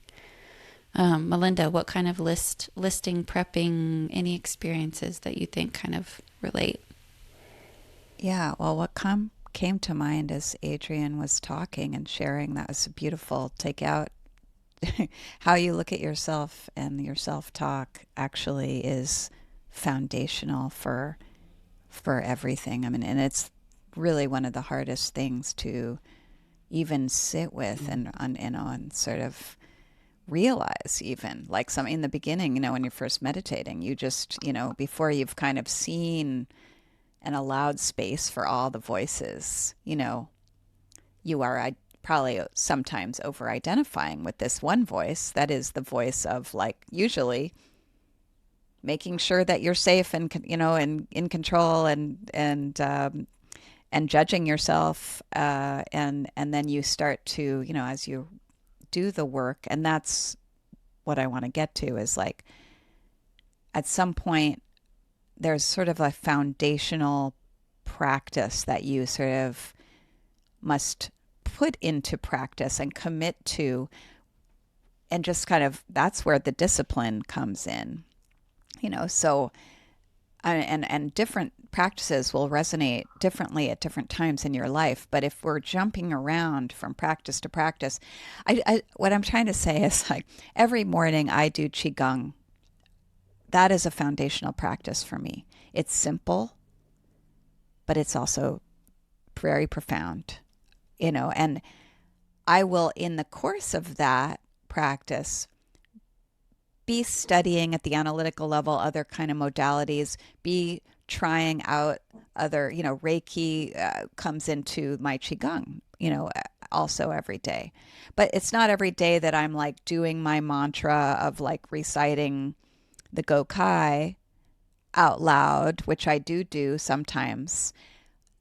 Melinda, what kind of listing, prepping, any experiences that you think kind of relate? Yeah, well, what came to mind as Adrienne was talking and sharing, that was beautiful. Take out how you look at yourself, and your self-talk actually is foundational for everything. I mean, and it's really one of the hardest things to even sit with and sort of realize, even like some in the beginning, when you're first meditating, you just, before you've kind of seen and allowed space for all the voices, you are probably sometimes over identifying with this one voice that is the voice of, like, usually making sure that you're safe and and in control, and judging yourself, and then you start to, as you do the work, and that's what I want to get to, is like at some point there's sort of a foundational practice that you sort of must put into practice and commit to, and just kind of, that's where the discipline comes in, so, and different practices will resonate differently at different times in your life. But if we're jumping around from practice to practice, what I'm trying to say is, like, every morning I do qigong. That is a foundational practice for me. It's simple, but it's also very profound, and I will, in the course of that practice, be studying at the analytical level other kind of modalities, be trying out other, Reiki comes into my Qigong, also every day. But it's not every day that I'm like doing my mantra of like reciting the Gokai out loud, which I do sometimes.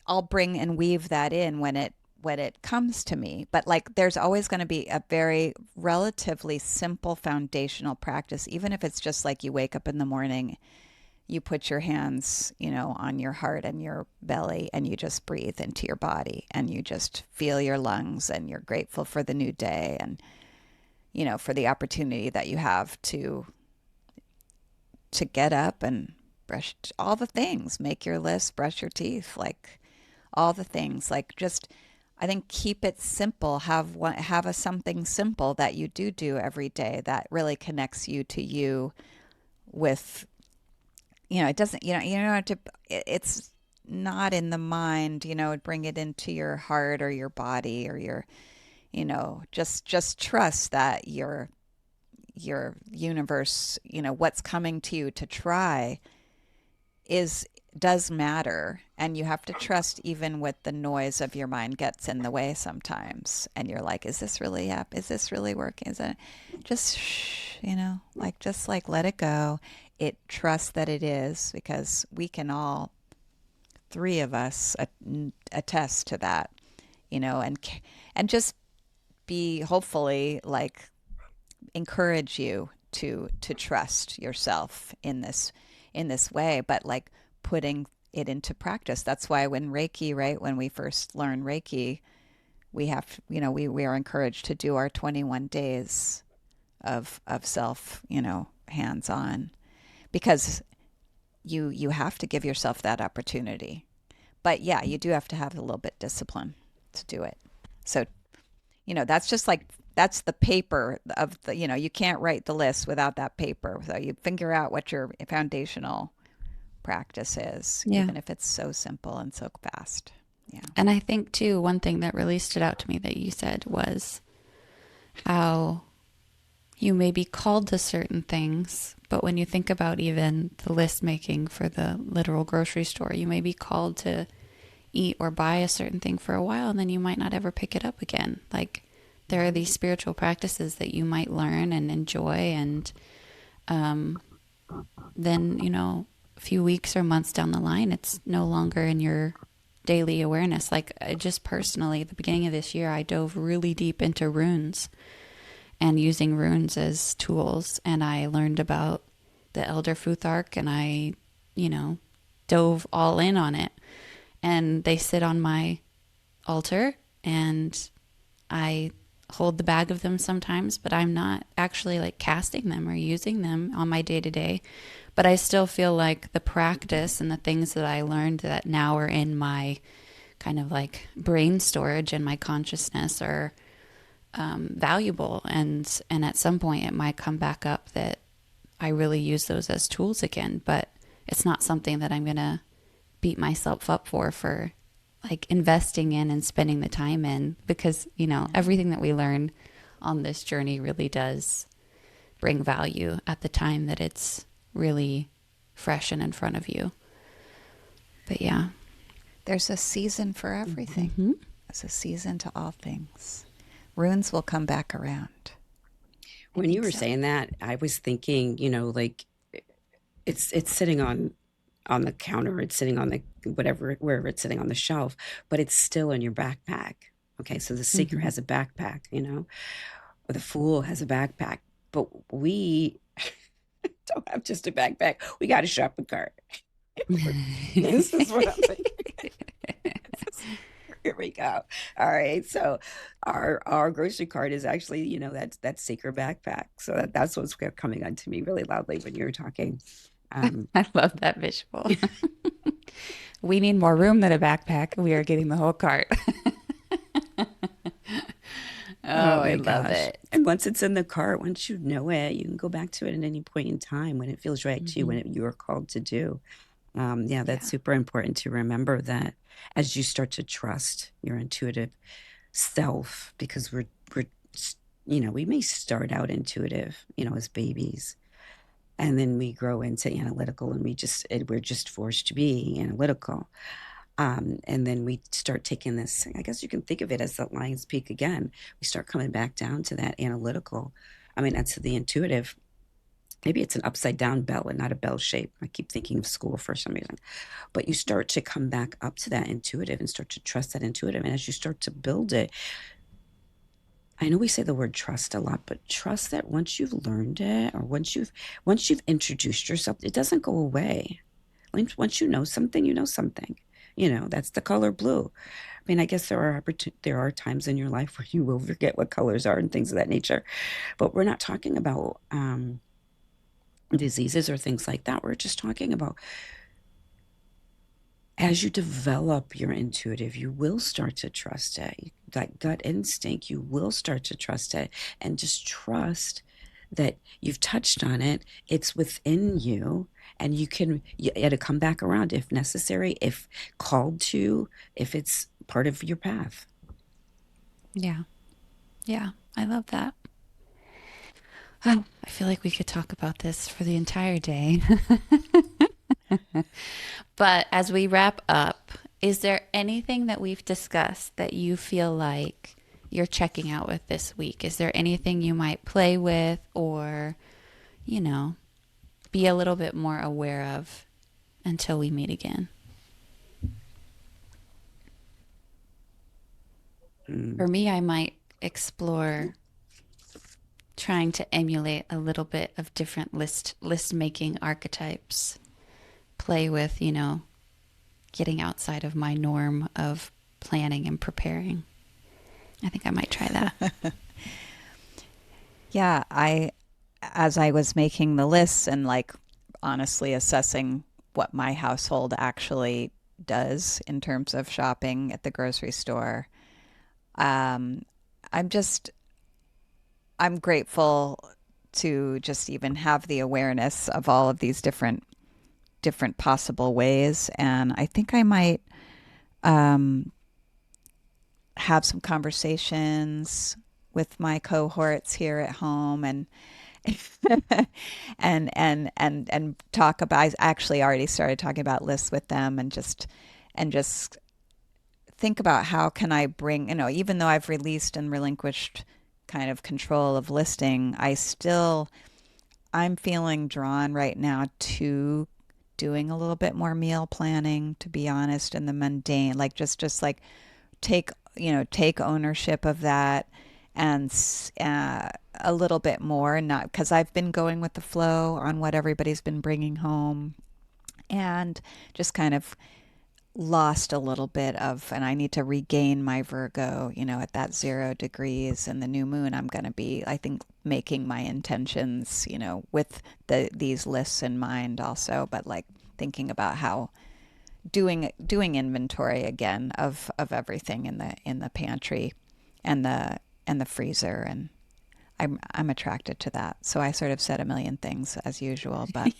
I'll bring and weave that in when it comes to me. But like, there's always going to be a very relatively simple foundational practice, even if it's just like you wake up in the morning, you put your hands, on your heart and your belly, and you just breathe into your body, and you just feel your lungs, and you're grateful for the new day, and for the opportunity that you have to get up and brush all the things, make your list, brush your teeth, like all the things, like, just, I think, keep it simple. Have a something simple that you do every day that really connects you to you, with, it doesn't, you don't have to, it's not in the mind, bring it into your heart or your body or your, just trust that your universe, what's coming to you to try does matter, and you have to trust, even with the noise of your mind gets in the way sometimes, and you're like, is this really up, is this really working, is it, just shh, like, just like let it go. It trust that it is, because we can all, three of us, attest to that, and just be, hopefully, like, encourage you to trust yourself in this way, but like putting it into practice. That's why when Reiki, right, when we first learn Reiki, we have, we are encouraged to do our 21 days of self, hands on, because you have to give yourself that opportunity. But yeah, you do have to have a little bit discipline to do it. So, that's just like, that's the paper of the, you can't write the list without that paper. So you figure out what your foundational practice is, Yeah. even if it's so simple and so fast. Yeah. And I think too, one thing that really stood out to me that you said was how you may be called to certain things, but when you think about even the list making for the literal grocery store, you may be called to eat or buy a certain thing for a while and then you might not ever pick it up again. Like there are these spiritual practices that you might learn and enjoy, and um, then, a few weeks or months down the line, it's no longer in your daily awareness. Like just personally, at the beginning of this year, I dove really deep into runes and using runes as tools. And I learned about the Elder Futhark, and I, you know, dove all in on it. And they sit on my altar, and I hold the bag of them sometimes, but I'm not actually like casting them or using them on my day to day. But I still feel like the practice and the things that I learned that now are in my kind of like brain storage and my consciousness are valuable. And at some point it might come back up that I really use those as tools again, but it's not something that I'm going to beat myself up for like investing in and spending the time in, because, everything that we learn on this journey really does bring value at the time that it's really fresh and in front of you. But yeah. There's a season for everything. Mm-hmm. There's a season to all things. Runes will come back around. When you were saying that, I was thinking, like it's sitting on the counter, it's sitting on the whatever wherever it's sitting on the shelf, but it's still in your backpack. Okay, so the seeker has a backpack, or the fool has a backpack, but we don't have just a backpack. We got a shopping cart. This is what I'm thinking. Here we go. All right. So our grocery cart is actually, that's seeker backpack. So that's what's coming onto me really loudly when you're talking. I love that visual. We need more room than a backpack. We are getting the whole cart. Oh I my love gosh. it. And once it's in the cart, once you know it, you can go back to it at any point in time when it feels right to you, when you are called to do. Yeah, that's super important to remember that as you start to trust your intuitive self, because we're we may start out intuitive, as babies, and then we grow into analytical, and we're just forced to be analytical. And then we start taking this, I guess you can think of it as the Lion's Peak again. We start coming back down to that analytical. I mean, that's the intuitive. Maybe it's an upside down bell and not a bell shape. I keep thinking of school for some reason. But you start to come back up to that intuitive and start to trust that intuitive. And as you start to build it, I know we say the word trust a lot, but trust that once you've learned it, or once you've introduced yourself, it doesn't go away. Once you know something, you know something. That's the color blue. I mean, I guess there are times in your life where you will forget what colors are and things of that nature. But we're not talking about diseases or things like that. We're just talking about, as you develop your intuitive, you will start to trust it. That gut instinct, you will start to trust it, and just trust that you've touched on it. It's within you, and it'll come back around if necessary, if called to, if it's part of your path. Yeah. Yeah. I love that. I feel like we could talk about this for the entire day. But as we wrap up, is there anything that we've discussed that you feel like you're checking out with this week? Is there anything you might play with or, be a little bit more aware of until we meet again? For me, I might explore trying to emulate a little bit of different list making archetypes. Play with, getting outside of my norm of planning and preparing. I think I might try that. Yeah, as I was making the lists and like honestly assessing what my household actually does in terms of shopping at the grocery store, um, I'm just I'm grateful to just even have the awareness of all of these different different possible ways. And I think I might have some conversations with my cohorts here at home and and talk about. I actually already started talking about lists with them and just think about how can I bring, even though I've released and relinquished kind of control of listing, I'm feeling drawn right now to doing a little bit more meal planning, to be honest, in the mundane, like just like take ownership of that and a little bit more, not because I've been going with the flow on what everybody's been bringing home, and just kind of lost a little bit of, and I need to regain my Virgo, at that 0 degrees and the new moon. I'm going to be, I think, making my intentions, with these lists in mind also, but like thinking about how doing inventory again of everything in the pantry and the freezer, and I'm attracted to that. So I sort of said a million things as usual, but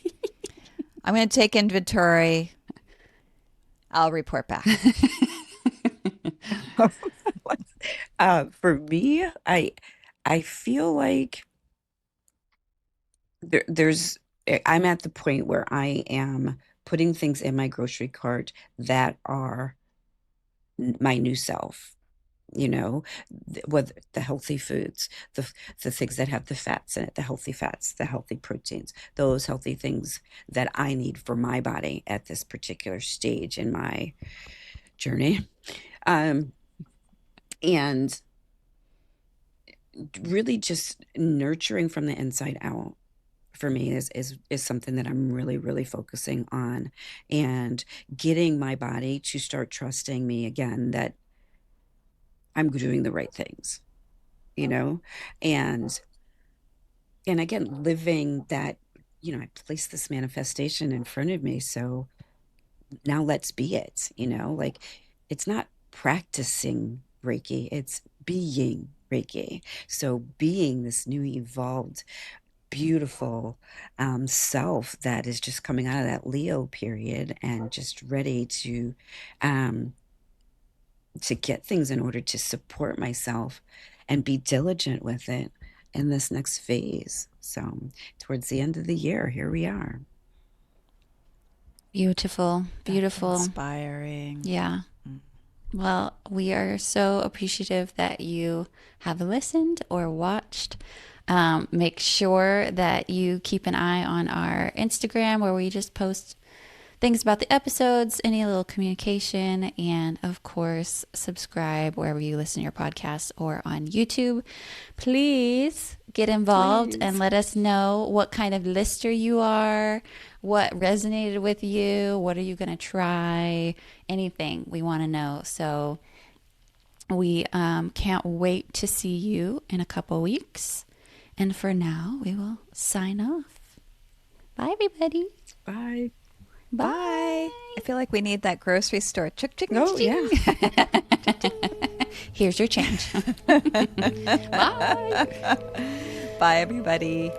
I'm going to take inventory. I'll report back. For me, I feel like there's I'm at the point where I am putting things in my grocery cart that are my new self. With the healthy foods, the things that have the fats in it, the healthy fats, the healthy proteins, those healthy things that I need for my body at this particular stage in my journey. Um, and really just nurturing from the inside out for me is something that I'm really, really focusing on, and getting my body to start trusting me again that I'm doing the right things, you know, and again living that, I placed this manifestation in front of me, so now let's be it, like it's not practicing Reiki, it's being Reiki. So being this new evolved beautiful self that is just coming out of that Leo period and just ready um, to get things in order to support myself and be diligent with it in this next phase. So towards the end of the year, here we are. Beautiful, That's beautiful. inspiring. Yeah. Mm. Well, we are so appreciative that you have listened or watched. Make sure that you keep an eye on our Instagram, where we just post things about the episodes, any little communication, and of course, subscribe wherever you listen to your podcasts or on YouTube. Please get involved and Please. let us know what kind of lister you are, what resonated with you, what are you going to try, anything we want to know. So we can't wait to see you in a couple weeks. And for now, we will sign off. Bye, everybody. Bye. Bye. I feel like we need that grocery store. Chick, chick, Oh, ching. yeah. Here's your change. Bye. Bye, everybody.